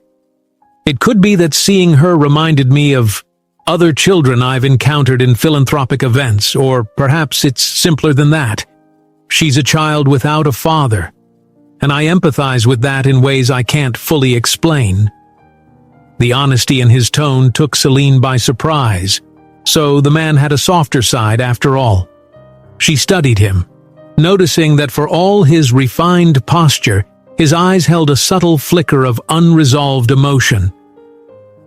"It could be that seeing her reminded me of other children I've encountered in philanthropic events, or perhaps it's simpler than that. She's a child without a father, and I empathize with that in ways I can't fully explain." The honesty in his tone took Celine by surprise, so the man had a softer side after all. She studied him, noticing that for all his refined posture, his eyes held a subtle flicker of unresolved emotion.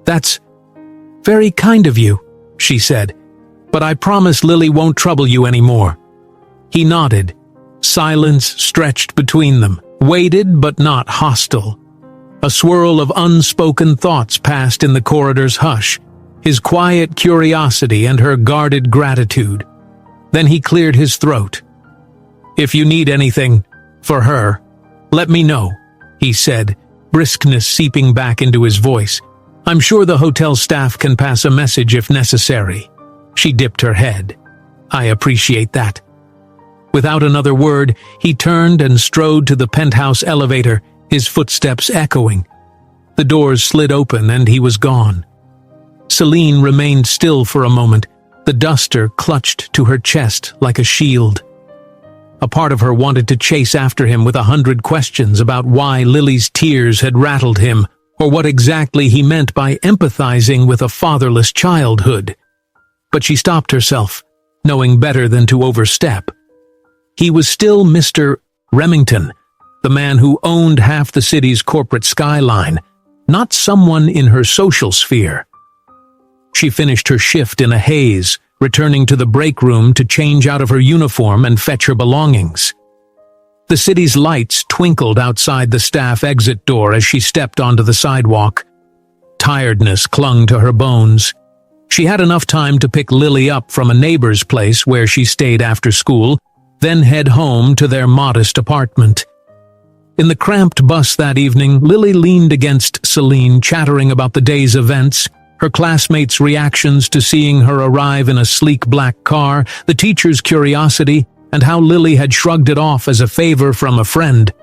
"That's very kind of you," she said, "but I promise Lily won't trouble you anymore." He nodded. Silence stretched between them, weighted but not hostile. A swirl of unspoken thoughts passed in the corridor's hush, his quiet curiosity and her guarded gratitude. Then he cleared his throat. "If you need anything, for her, let me know," he said, briskness seeping back into his voice. "I'm sure the hotel staff can pass a message if necessary." She dipped her head. "I appreciate that." Without another word, he turned and strode to the penthouse elevator, his footsteps echoing. The doors slid open and he was gone. Celine remained still for a moment, the duster clutched to her chest like a shield. A part of her wanted to chase after him with 100 questions about why Lily's tears had rattled him, or what exactly he meant by empathizing with a fatherless childhood. But she stopped herself, knowing better than to overstep. He was still Mr. Remington, the man who owned half the city's corporate skyline, not someone in her social sphere. She finished her shift in a haze, returning to the break room to change out of her uniform and fetch her belongings. The city's lights twinkled outside the staff exit door as she stepped onto the sidewalk. Tiredness clung to her bones. She had enough time to pick Lily up from a neighbor's place where she stayed after school, then head home to their modest apartment. In the cramped bus that evening, Lily leaned against Celine, chattering about the day's events, her classmates' reactions to seeing her arrive in a sleek black car, the teacher's curiosity, and how Lily had shrugged it off as a favor from a friend.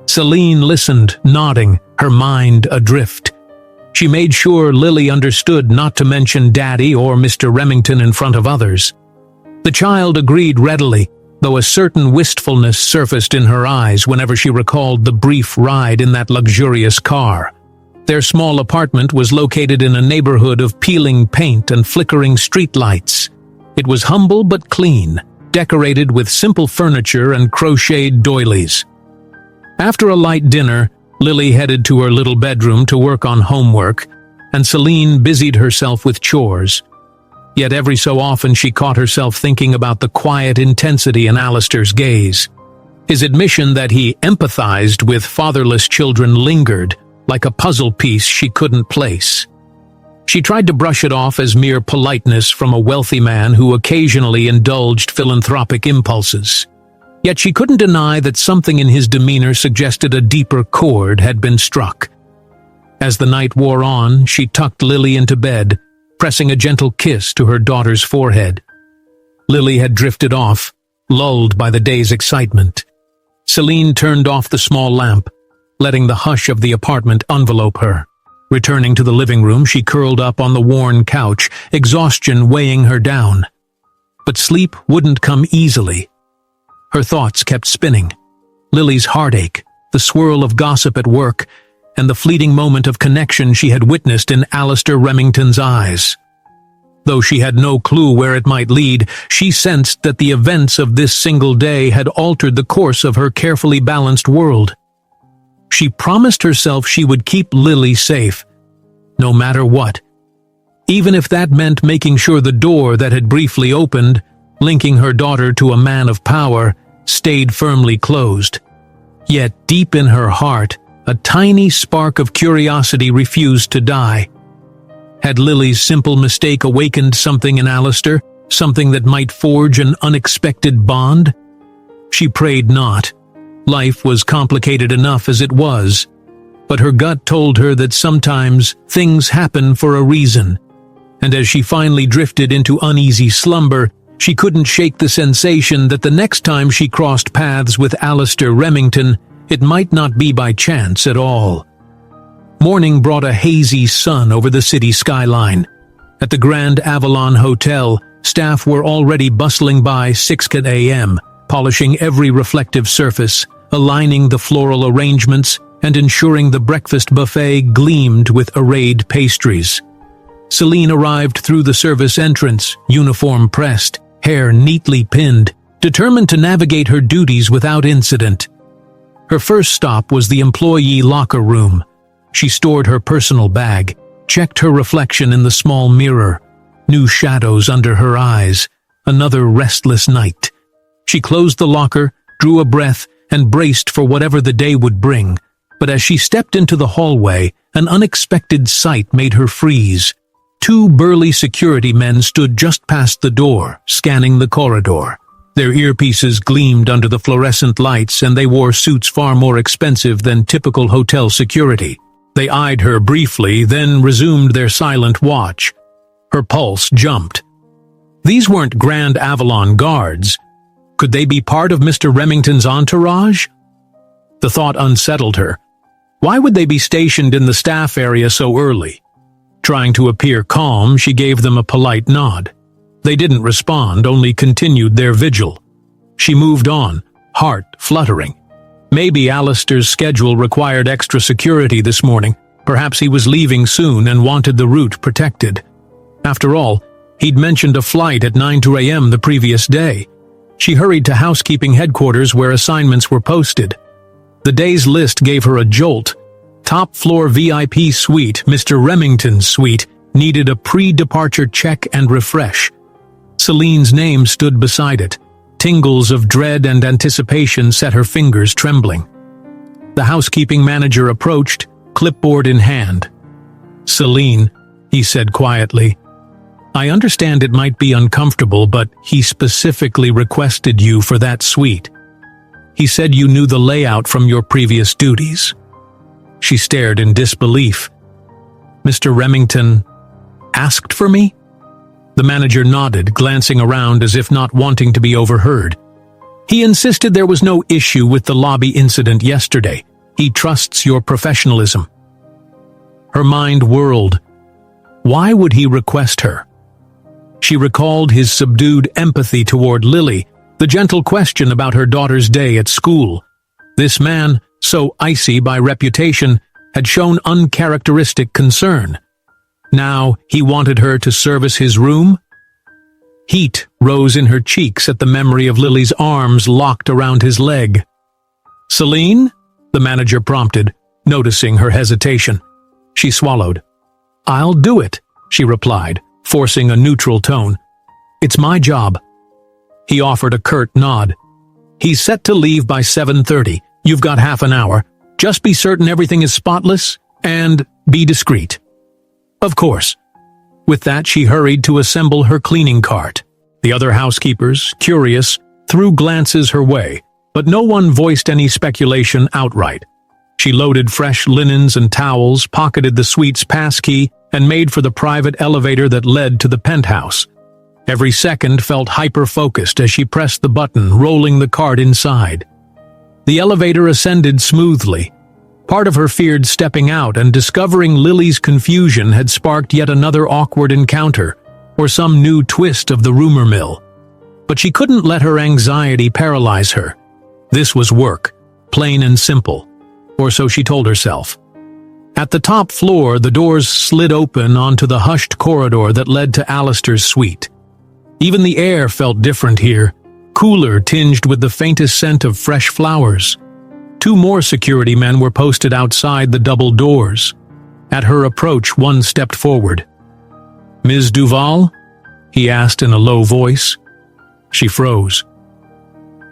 Celine listened, nodding, her mind adrift. She made sure Lily understood not to mention Daddy or Mr. Remington in front of others. The child agreed readily, though a certain wistfulness surfaced in her eyes whenever she recalled the brief ride in that luxurious car. Their small apartment was located in a neighborhood of peeling paint and flickering streetlights. It was humble but clean, decorated with simple furniture and crocheted doilies. After a light dinner, Lily headed to her little bedroom to work on homework, and Celine busied herself with chores. Yet every so often she caught herself thinking about the quiet intensity in Alistair's gaze. His admission that he empathized with fatherless children lingered, like a puzzle piece she couldn't place. She tried to brush it off as mere politeness from a wealthy man who occasionally indulged philanthropic impulses. Yet she couldn't deny that something in his demeanor suggested a deeper chord had been struck. As the night wore on, she tucked Lily into bed, pressing a gentle kiss to her daughter's forehead. Lily had drifted off, lulled by the day's excitement. Celine turned off the small lamp, letting the hush of the apartment envelope her. Returning to the living room, she curled up on the worn couch, exhaustion weighing her down. But sleep wouldn't come easily. Her thoughts kept spinning. Lily's heartache, the swirl of gossip at work, and the fleeting moment of connection she had witnessed in Alistair Remington's eyes. Though she had no clue where it might lead, she sensed that the events of this single day had altered the course of her carefully balanced world. She promised herself she would keep Lily safe, no matter what. Even if that meant making sure the door that had briefly opened, linking her daughter to a man of power, stayed firmly closed. Yet deep in her heart, a tiny spark of curiosity refused to die. Had Lily's simple mistake awakened something in Alistair, something that might forge an unexpected bond? She prayed not. Life was complicated enough as it was, but her gut told her that sometimes things happen for a reason, and as she finally drifted into uneasy slumber, she couldn't shake the sensation that the next time she crossed paths with Alistair Remington, it might not be by chance at all. Morning brought a hazy sun over the city skyline. At the Grand Avalon Hotel, staff were already bustling by 6 a.m., polishing every reflective surface, aligning the floral arrangements, and ensuring the breakfast buffet gleamed with arrayed pastries. Celine arrived through the service entrance, uniform pressed, hair neatly pinned, determined to navigate her duties without incident. Her first stop was the employee locker room. She stored her personal bag, checked her reflection in the small mirror. New shadows under her eyes. Another restless night. She closed the locker, drew a breath, and braced for whatever the day would bring. But as she stepped into the hallway, an unexpected sight made her freeze. 2 burly security men stood just past the door, scanning the corridor. Their earpieces gleamed under the fluorescent lights, and they wore suits far more expensive than typical hotel security. They eyed her briefly, then resumed their silent watch. Her pulse jumped. These weren't Grand Avalon guards. Could they be part of Mr. Remington's entourage? The thought unsettled her. Why would they be stationed in the staff area so early? Trying to appear calm, she gave them a polite nod. They didn't respond, only continued their vigil. She moved on, heart fluttering. Maybe Alistair's schedule required extra security this morning. Perhaps he was leaving soon and wanted the route protected. After all, he'd mentioned a flight at 9 a.m. the previous day. She hurried to housekeeping headquarters where assignments were posted. The day's list gave her a jolt. Top floor VIP suite, Mr. Remington's suite, needed a pre-departure check and refresh. Celine's name stood beside it. Tingles of dread and anticipation set her fingers trembling. The housekeeping manager approached, clipboard in hand. "Celine," he said quietly, "I understand it might be uncomfortable, but he specifically requested you for that suite. He said you knew the layout from your previous duties." She stared in disbelief. "Mr. Remington asked for me?" The manager nodded, glancing around as if not wanting to be overheard. "He insisted there was no issue with the lobby incident yesterday. He trusts your professionalism." Her mind whirled. Why would he request her? She recalled his subdued empathy toward Lily, the gentle question about her daughter's day at school. This man, so icy by reputation, had shown uncharacteristic concern. Now he wanted her to service his room? Heat rose in her cheeks at the memory of Lily's arms locked around his leg. "Celine?" the manager prompted, noticing her hesitation. She swallowed. "I'll do it," she replied, forcing a neutral tone. "It's my job." He offered a curt nod. "He's set to leave by 7:30. You've got half an hour. Just be certain everything is spotless, and be discreet." "Of course." With that, she hurried to assemble her cleaning cart. The other housekeepers, curious, threw glances her way, but no one voiced any speculation outright. She loaded fresh linens and towels, pocketed the suite's passkey, and made for the private elevator that led to the penthouse. Every second felt hyper-focused as she pressed the button, rolling the cart inside. The elevator ascended smoothly. Part of her feared stepping out, and discovering Lily's confusion had sparked yet another awkward encounter, or some new twist of the rumor mill. But she couldn't let her anxiety paralyze her. This was work, plain and simple, or so she told herself. At the top floor, the doors slid open onto the hushed corridor that led to Alistair's suite. Even the air felt different here, cooler, tinged with the faintest scent of fresh flowers. 2 more security men were posted outside the double doors. At her approach, one stepped forward. "Ms. Duval?" he asked in a low voice. She froze.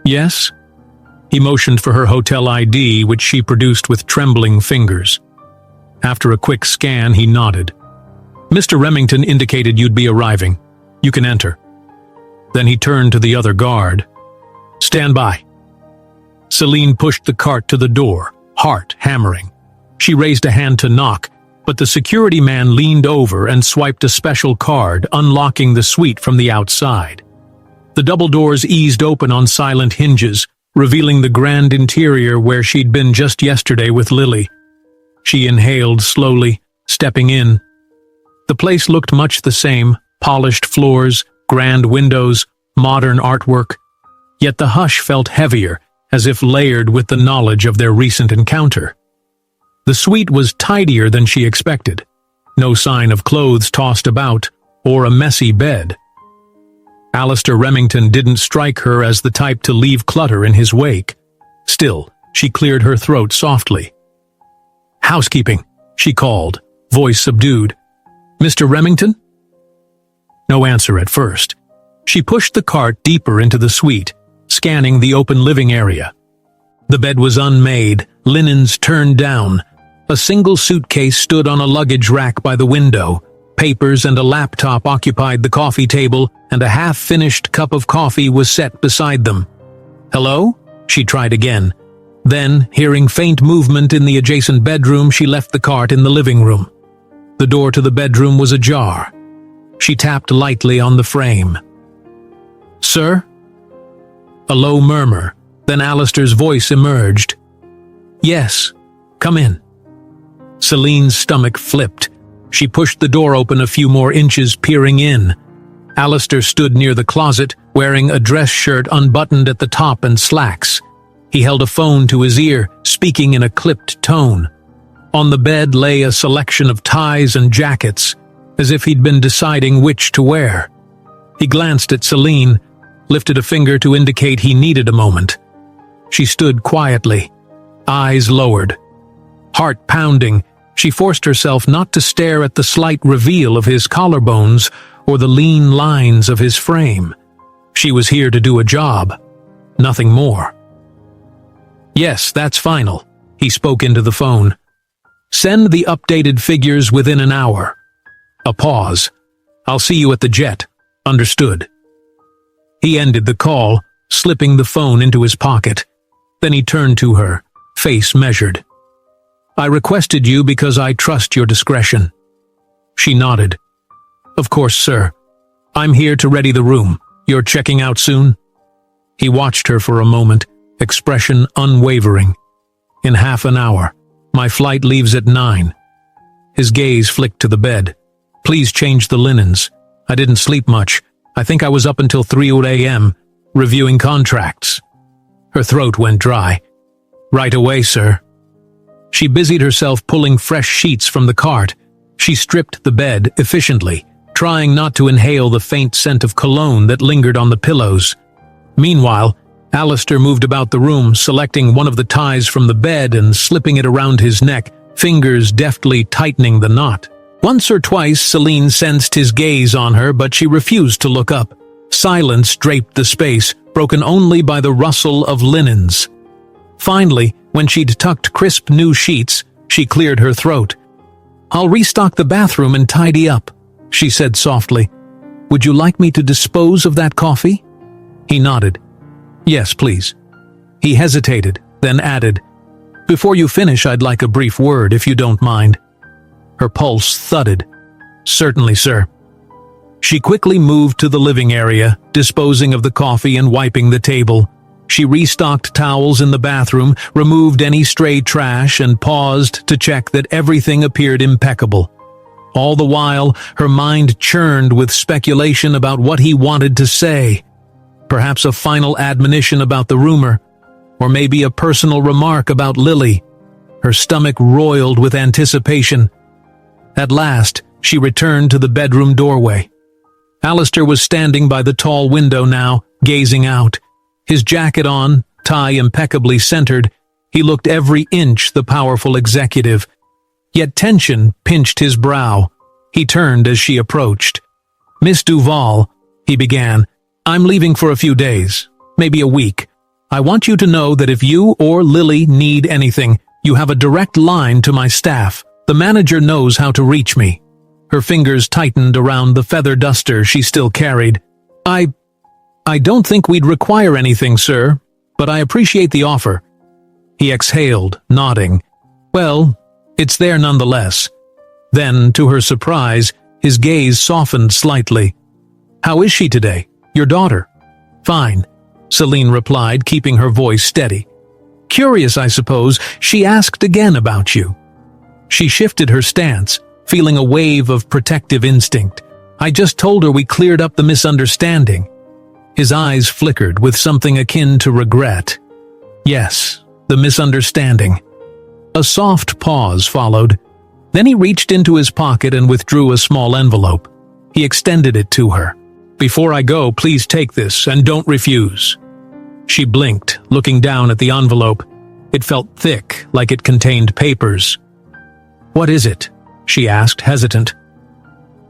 "Yes?" He motioned for her hotel ID, which she produced with trembling fingers. After a quick scan, he nodded. "Mr. Remington indicated you'd be arriving. You can enter." Then he turned to the other guard. "Stand by." Celine pushed the cart to the door, heart hammering. She raised a hand to knock, but the security man leaned over and swiped a special card, unlocking the suite from the outside. The double doors eased open on silent hinges, revealing the grand interior where she'd been just yesterday with Lily. She inhaled slowly, stepping in. The place looked much the same, polished floors, grand windows, modern artwork. Yet the hush felt heavier, as if layered with the knowledge of their recent encounter. The suite was tidier than she expected. No sign of clothes tossed about, or a messy bed. Alistair Remington didn't strike her as the type to leave clutter in his wake. Still, she cleared her throat softly. "Housekeeping," she called, voice subdued. "Mr. Remington?" No answer at first. She pushed the cart deeper into the suite, scanning the open living area. The bed was unmade, linens turned down. A single suitcase stood on a luggage rack by the window. Papers and a laptop occupied the coffee table, and a half-finished cup of coffee was set beside them. "Hello?" she tried again. Then, hearing faint movement in the adjacent bedroom, she left the cart in the living room. The door to the bedroom was ajar. She tapped lightly on the frame. "Sir?" A low murmur, then Alistair's voice emerged. "Yes, come in." Celine's stomach flipped. She pushed the door open a few more inches, peering in. Alistair stood near the closet, wearing a dress shirt unbuttoned at the top and slacks. He held a phone to his ear, speaking in a clipped tone. On the bed lay a selection of ties and jackets, as if he'd been deciding which to wear. He glanced at Celine, lifted a finger to indicate he needed a moment. She stood quietly, eyes lowered. Heart pounding, she forced herself not to stare at the slight reveal of his collarbones or the lean lines of his frame. She was here to do a job, nothing more. Yes, that's final, he spoke into the phone. Send the updated figures within an hour. A pause. I'll see you at the jet. Understood. He ended the call, slipping the phone into his pocket. Then he turned to her, face measured. I requested you because I trust your discretion. She nodded. Of course, sir. I'm here to ready the room. You're checking out soon? He watched her for a moment, expression unwavering. In half an hour. My flight leaves at 9. His gaze flicked to the bed. Please change the linens. I didn't sleep much. I think I was up until 3 a.m., reviewing contracts. Her throat went dry. Right away, sir. She busied herself pulling fresh sheets from the cart. She stripped the bed efficiently, trying not to inhale the faint scent of cologne that lingered on the pillows. Meanwhile, Alistair moved about the room, selecting one of the ties from the bed and slipping it around his neck, fingers deftly tightening the knot. Once or twice, Celine sensed his gaze on her, but she refused to look up. Silence draped the space, broken only by the rustle of linens. Finally, when she'd tucked crisp new sheets, she cleared her throat. I'll restock the bathroom and tidy up, she said softly. Would you like me to dispose of that coffee? He nodded. Yes, please. He hesitated, then added, Before you finish, I'd like a brief word, if you don't mind. Her pulse thudded. Certainly, sir. She quickly moved to the living area, disposing of the coffee and wiping the table. She restocked towels in the bathroom, removed any stray trash, and paused to check that everything appeared impeccable. All the while, her mind churned with speculation about what he wanted to say. Perhaps a final admonition about the rumor, or maybe a personal remark about Lily. Her stomach roiled with anticipation. At last, she returned to the bedroom doorway. Alistair was standing by the tall window now, gazing out. His jacket on, tie impeccably centered, he looked every inch the powerful executive. Yet tension pinched his brow. He turned as she approached. Miss Duval, he began, I'm leaving for a few days, maybe a week. I want you to know that if you or Lily need anything, you have a direct line to my staff. The manager knows how to reach me. Her fingers tightened around the feather duster she still carried. I don't think we'd require anything, sir, but I appreciate the offer. He exhaled, nodding. Well, it's there nonetheless. Then, to her surprise, his gaze softened slightly. How is she today? Your daughter? Fine, Celine replied, keeping her voice steady. Curious, I suppose, she asked again about you. She shifted her stance, feeling a wave of protective instinct. I just told her we cleared up the misunderstanding. His eyes flickered with something akin to regret. Yes, the misunderstanding. A soft pause followed. Then he reached into his pocket and withdrew a small envelope. He extended it to her. Before I go, please take this and don't refuse. She blinked, looking down at the envelope. It felt thick, like it contained papers. What is it? She asked, hesitant.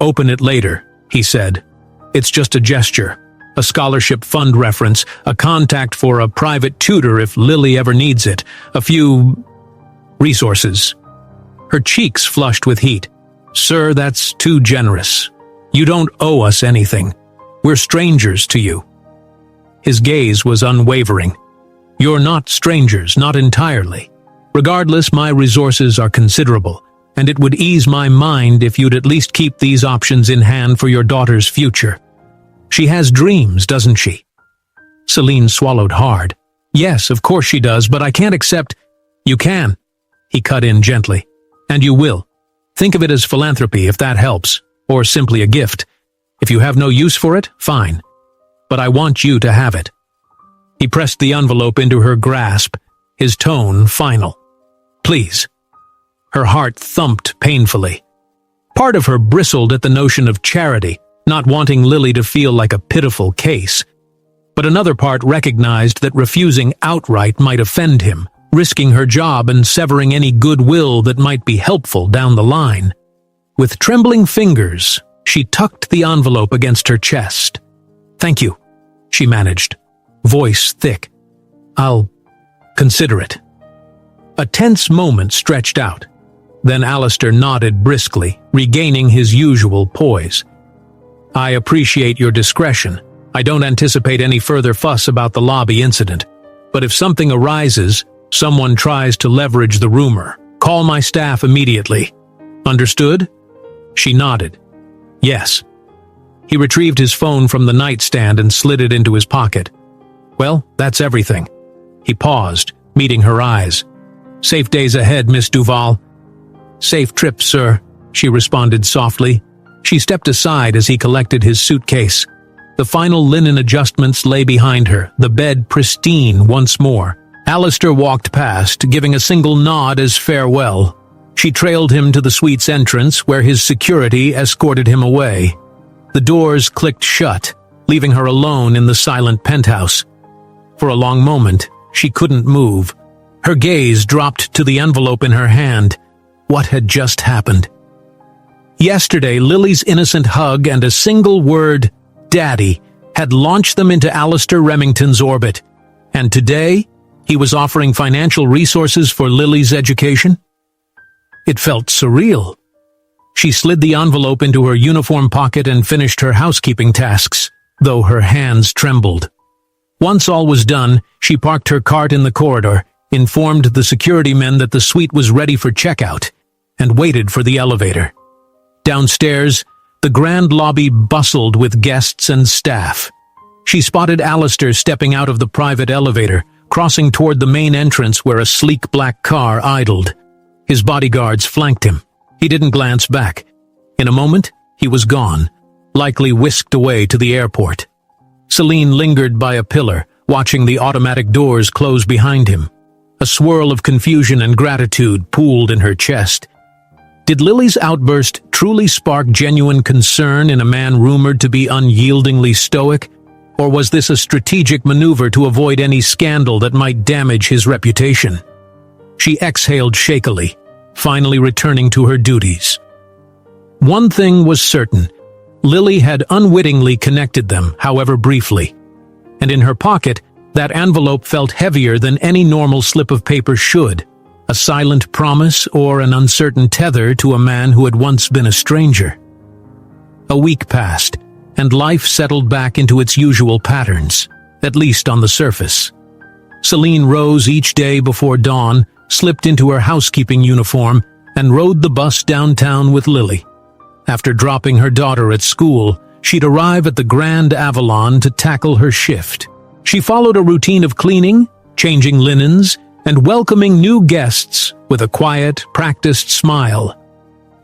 Open it later, he said. It's just a gesture, a scholarship fund reference, a contact for a private tutor if Lily ever needs it, a few resources. Her cheeks flushed with heat. Sir, that's too generous. You don't owe us anything. We're strangers to you. His gaze was unwavering. You're not strangers, not entirely. Regardless, my resources are considerable, and it would ease my mind if you'd at least keep these options in hand for your daughter's future. She has dreams, doesn't she? Celine swallowed hard. Yes, of course she does, but I can't accept— You can, he cut in gently. And you will. Think of it as philanthropy if that helps, or simply a gift. If you have no use for it, fine. But I want you to have it. He pressed the envelope into her grasp, his tone final. Please. Her heart thumped painfully. Part of her bristled at the notion of charity, not wanting Lily to feel like a pitiful case. But another part recognized that refusing outright might offend him, risking her job and severing any goodwill that might be helpful down the line. With trembling fingers, she tucked the envelope against her chest. Thank you. she managed, voice thick. "I'll consider it." A tense moment stretched out. Then Alistair nodded briskly, regaining his usual poise. "I appreciate your discretion. I don't anticipate any further fuss about the lobby incident. But if something arises, someone tries to leverage the rumor, call my staff immediately. Understood?" She nodded. "Yes." He retrieved his phone from the nightstand and slid it into his pocket. "Well, that's everything." He paused, meeting her eyes. "Safe days ahead, Miss Duval." "Safe trip, sir," she responded softly. She stepped aside as he collected his suitcase. The final linen adjustments lay behind her, the bed pristine once more. Alistair walked past, giving a single nod as farewell. She trailed him to the suite's entrance, where his security escorted him away. The doors clicked shut, leaving her alone in the silent penthouse. For a long moment, she couldn't move. Her gaze dropped to the envelope in her hand. What had just happened? Yesterday, Lily's innocent hug and a single word, "Daddy," had launched them into Alistair Remington's orbit. And today, he was offering financial resources for Lily's education? It felt surreal. She slid the envelope into her uniform pocket and finished her housekeeping tasks, though her hands trembled. Once all was done, she parked her cart in the corridor, informed the security men that the suite was ready for checkout, and waited for the elevator. Downstairs, the grand lobby bustled with guests and staff. She spotted Alistair stepping out of the private elevator, crossing toward the main entrance where a sleek black car idled. His bodyguards flanked him. He didn't glance back. In a moment, he was gone, likely whisked away to the airport. Celine lingered by a pillar, watching the automatic doors close behind him. A swirl of confusion and gratitude pooled in her chest. Did Lily's outburst truly spark genuine concern in a man rumored to be unyieldingly stoic? Or was this a strategic maneuver to avoid any scandal that might damage his reputation? She exhaled shakily, finally returning to her duties. One thing was certain. Lily had unwittingly connected them, however briefly. And in her pocket, that envelope felt heavier than any normal slip of paper should. A silent promise or an uncertain tether to a man who had once been a stranger. A week passed, and life settled back into its usual patterns, at least on the surface. Celine rose each day before dawn, slipped into her housekeeping uniform, and rode the bus downtown with Lily. After dropping her daughter at school, she'd arrive at the Grand Avalon to tackle her shift. She followed a routine of cleaning, changing linens, and welcoming new guests with a quiet, practiced smile.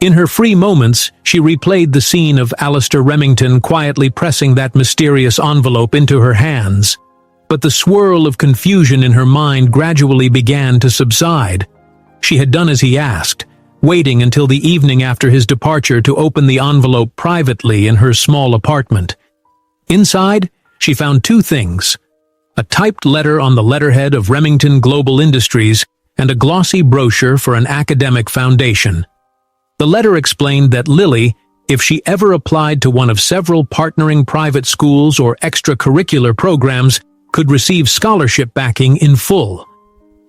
In her free moments, she replayed the scene of Alistair Remington quietly pressing that mysterious envelope into her hands. But the swirl of confusion in her mind gradually began to subside. She had done as he asked, waiting until the evening after his departure to open the envelope privately in her small apartment. Inside, she found two things: a typed letter on the letterhead of Remington Global Industries and a glossy brochure for an academic foundation. The letter explained that Lily, if she ever applied to one of several partnering private schools or extracurricular programs, could receive scholarship backing in full.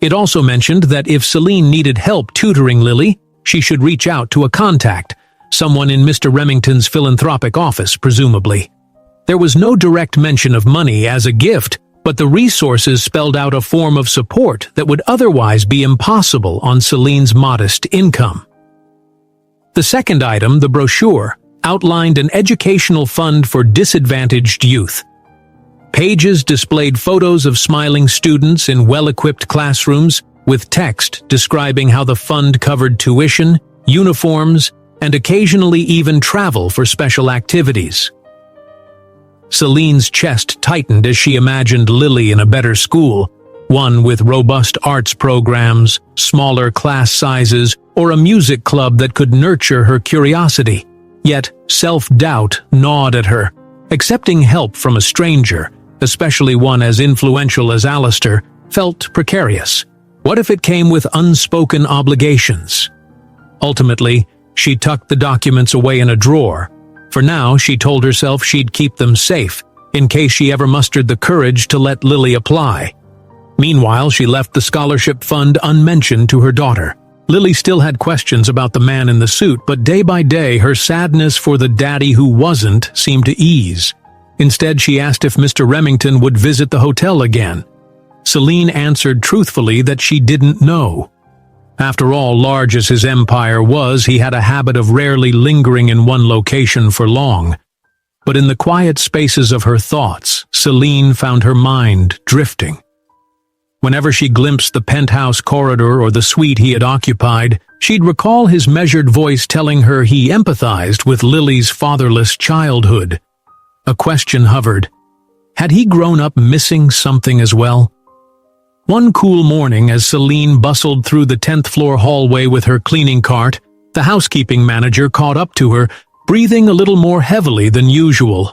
It also mentioned that if Celine needed help tutoring Lily, she should reach out to a contact, someone in Mr. Remington's philanthropic office, presumably. There was no direct mention of money as a gift, but the resources spelled out a form of support that would otherwise be impossible on Celine's modest income. The second item, the brochure, outlined an educational fund for disadvantaged youth. Pages displayed photos of smiling students in well-equipped classrooms, with text describing how the fund covered tuition, uniforms, and occasionally even travel for special activities. Celine's chest tightened as she imagined Lily in a better school, one with robust arts programs, smaller class sizes, or a music club that could nurture her curiosity. Yet, self-doubt gnawed at her. Accepting help from a stranger, especially one as influential as Alistair, felt precarious. What if it came with unspoken obligations? Ultimately, she tucked the documents away in a drawer. For now, she told herself she'd keep them safe, in case she ever mustered the courage to let Lily apply. Meanwhile, she left the scholarship fund unmentioned to her daughter. Lily still had questions about the man in the suit, but day by day her sadness for the daddy who wasn't seemed to ease. Instead, she asked if Mr. Remington would visit the hotel again. Celine answered truthfully that she didn't know. After all, large as his empire was, he had a habit of rarely lingering in one location for long. But in the quiet spaces of her thoughts, Celine found her mind drifting. Whenever she glimpsed the penthouse corridor or the suite he had occupied, she'd recall his measured voice telling her he empathized with Lily's fatherless childhood. A question hovered. Had he grown up missing something as well? One cool morning, as Celine bustled through the 10th floor hallway with her cleaning cart, the housekeeping manager caught up to her, breathing a little more heavily than usual.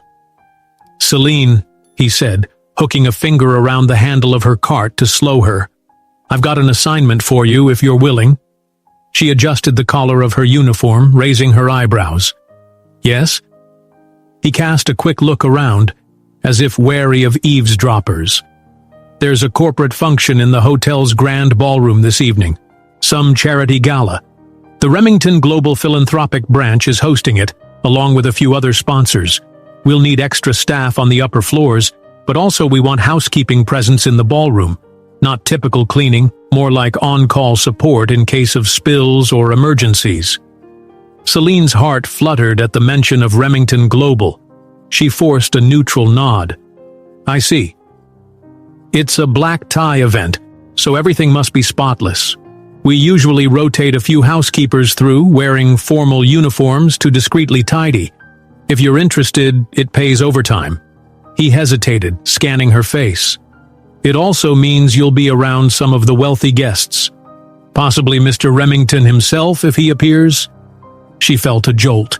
"Celine," he said, hooking a finger around the handle of her cart to slow her. "I've got an assignment for you if you're willing." She adjusted the collar of her uniform, raising her eyebrows. "Yes?" He cast a quick look around, as if wary of eavesdroppers. "There's a corporate function in the hotel's grand ballroom this evening. Some charity gala. The Remington Global Philanthropic Branch is hosting it, along with a few other sponsors. We'll need extra staff on the upper floors, but also we want housekeeping presence in the ballroom. Not typical cleaning, more like on-call support in case of spills or emergencies." Celine's heart fluttered at the mention of Remington Global. She forced a neutral nod. "I see. It's a black tie event, so everything must be spotless. We usually rotate a few housekeepers through, wearing formal uniforms to discreetly tidy. If you're interested, it pays overtime." He hesitated, scanning her face. "It also means you'll be around some of the wealthy guests. Possibly Mr. Remington himself if he appears." She felt a jolt.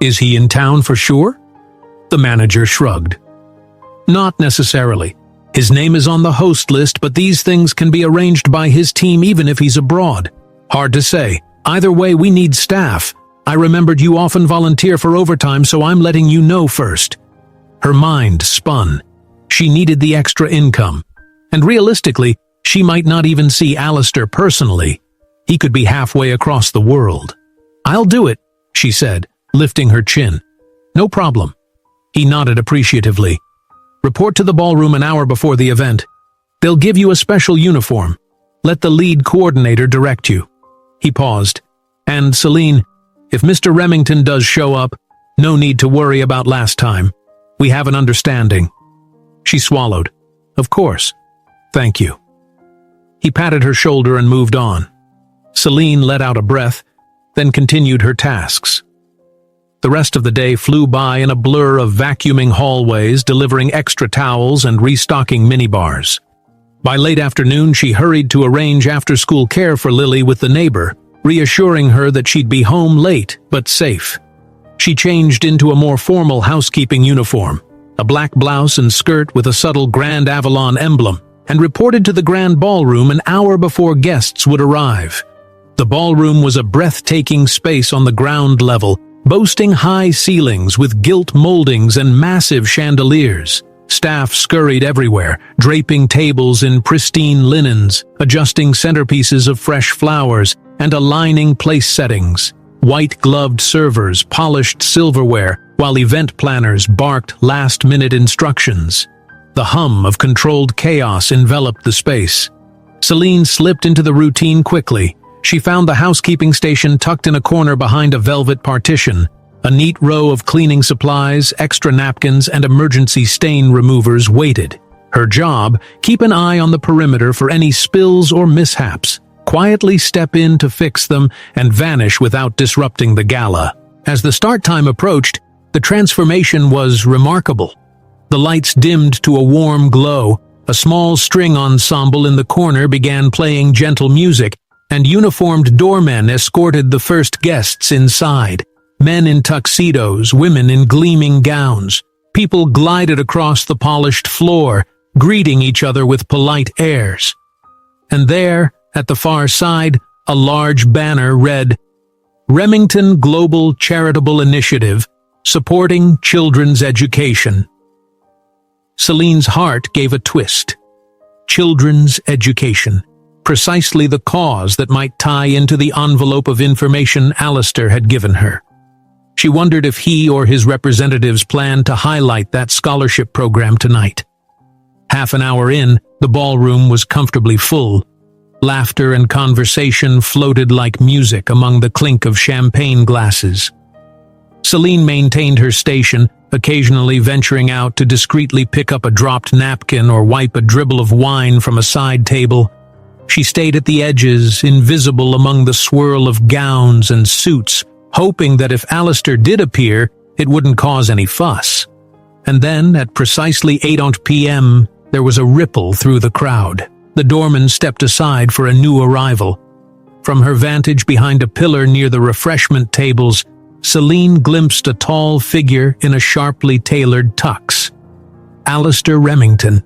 "Is he in town for sure?" The manager shrugged. "Not necessarily. His name is on the host list, but these things can be arranged by his team even if he's abroad. Hard to say. Either way, we need staff. I remembered you often volunteer for overtime, so I'm letting you know first." Her mind spun. She needed the extra income. And realistically, she might not even see Alistair personally. He could be halfway across the world. "I'll do it," she said, lifting her chin. "No problem." He nodded appreciatively. "Report to the ballroom an hour before the event. They'll give you a special uniform. Let the lead coordinator direct you." He paused. "And Celine, if Mr. Remington does show up, no need to worry about last time. We have an understanding." She swallowed. "Of course. Thank you." He patted her shoulder and moved on. Celine let out a breath, then continued her tasks. The rest of the day flew by in a blur of vacuuming hallways, delivering extra towels and restocking minibars. By late afternoon, she hurried to arrange after-school care for Lily with the neighbor, reassuring her that she'd be home late but safe. She changed into a more formal housekeeping uniform, a black blouse and skirt with a subtle Grand Avalon emblem, and reported to the grand ballroom an hour before guests would arrive. The ballroom was a breathtaking space on the ground level, boasting high ceilings with gilt moldings and massive chandeliers. Staff scurried everywhere, draping tables in pristine linens, adjusting centerpieces of fresh flowers, and aligning place settings. White-gloved servers polished silverware, while event planners barked last-minute instructions. The hum of controlled chaos enveloped the space. Celine slipped into the routine quickly. She found the housekeeping station tucked in a corner behind a velvet partition. A neat row of cleaning supplies, extra napkins, and emergency stain removers waited. Her job, keep an eye on the perimeter for any spills or mishaps. Quietly step in to fix them and vanish without disrupting the gala. As the start time approached, the transformation was remarkable. The lights dimmed to a warm glow, a small string ensemble in the corner began playing gentle music, and uniformed doormen escorted the first guests inside. Men in tuxedos, women in gleaming gowns. People glided across the polished floor, greeting each other with polite airs. And there, at the far side, a large banner read, "Remington Global Charitable Initiative, Supporting Children's Education." Celine's heart gave a twist. Children's education. Precisely the cause that might tie into the envelope of information Alistair had given her. She wondered if he or his representatives planned to highlight that scholarship program tonight. Half an hour in, the ballroom was comfortably full. Laughter and conversation floated like music among the clink of champagne glasses. Celine maintained her station, occasionally venturing out to discreetly pick up a dropped napkin or wipe a dribble of wine from a side table. She stayed at the edges, invisible among the swirl of gowns and suits, hoping that if Alistair did appear, it wouldn't cause any fuss. And then, at precisely 8 p.m., there was a ripple through the crowd. The doorman stepped aside for a new arrival. From her vantage behind a pillar near the refreshment tables, Celine glimpsed a tall figure in a sharply tailored tux. Alistair Remington.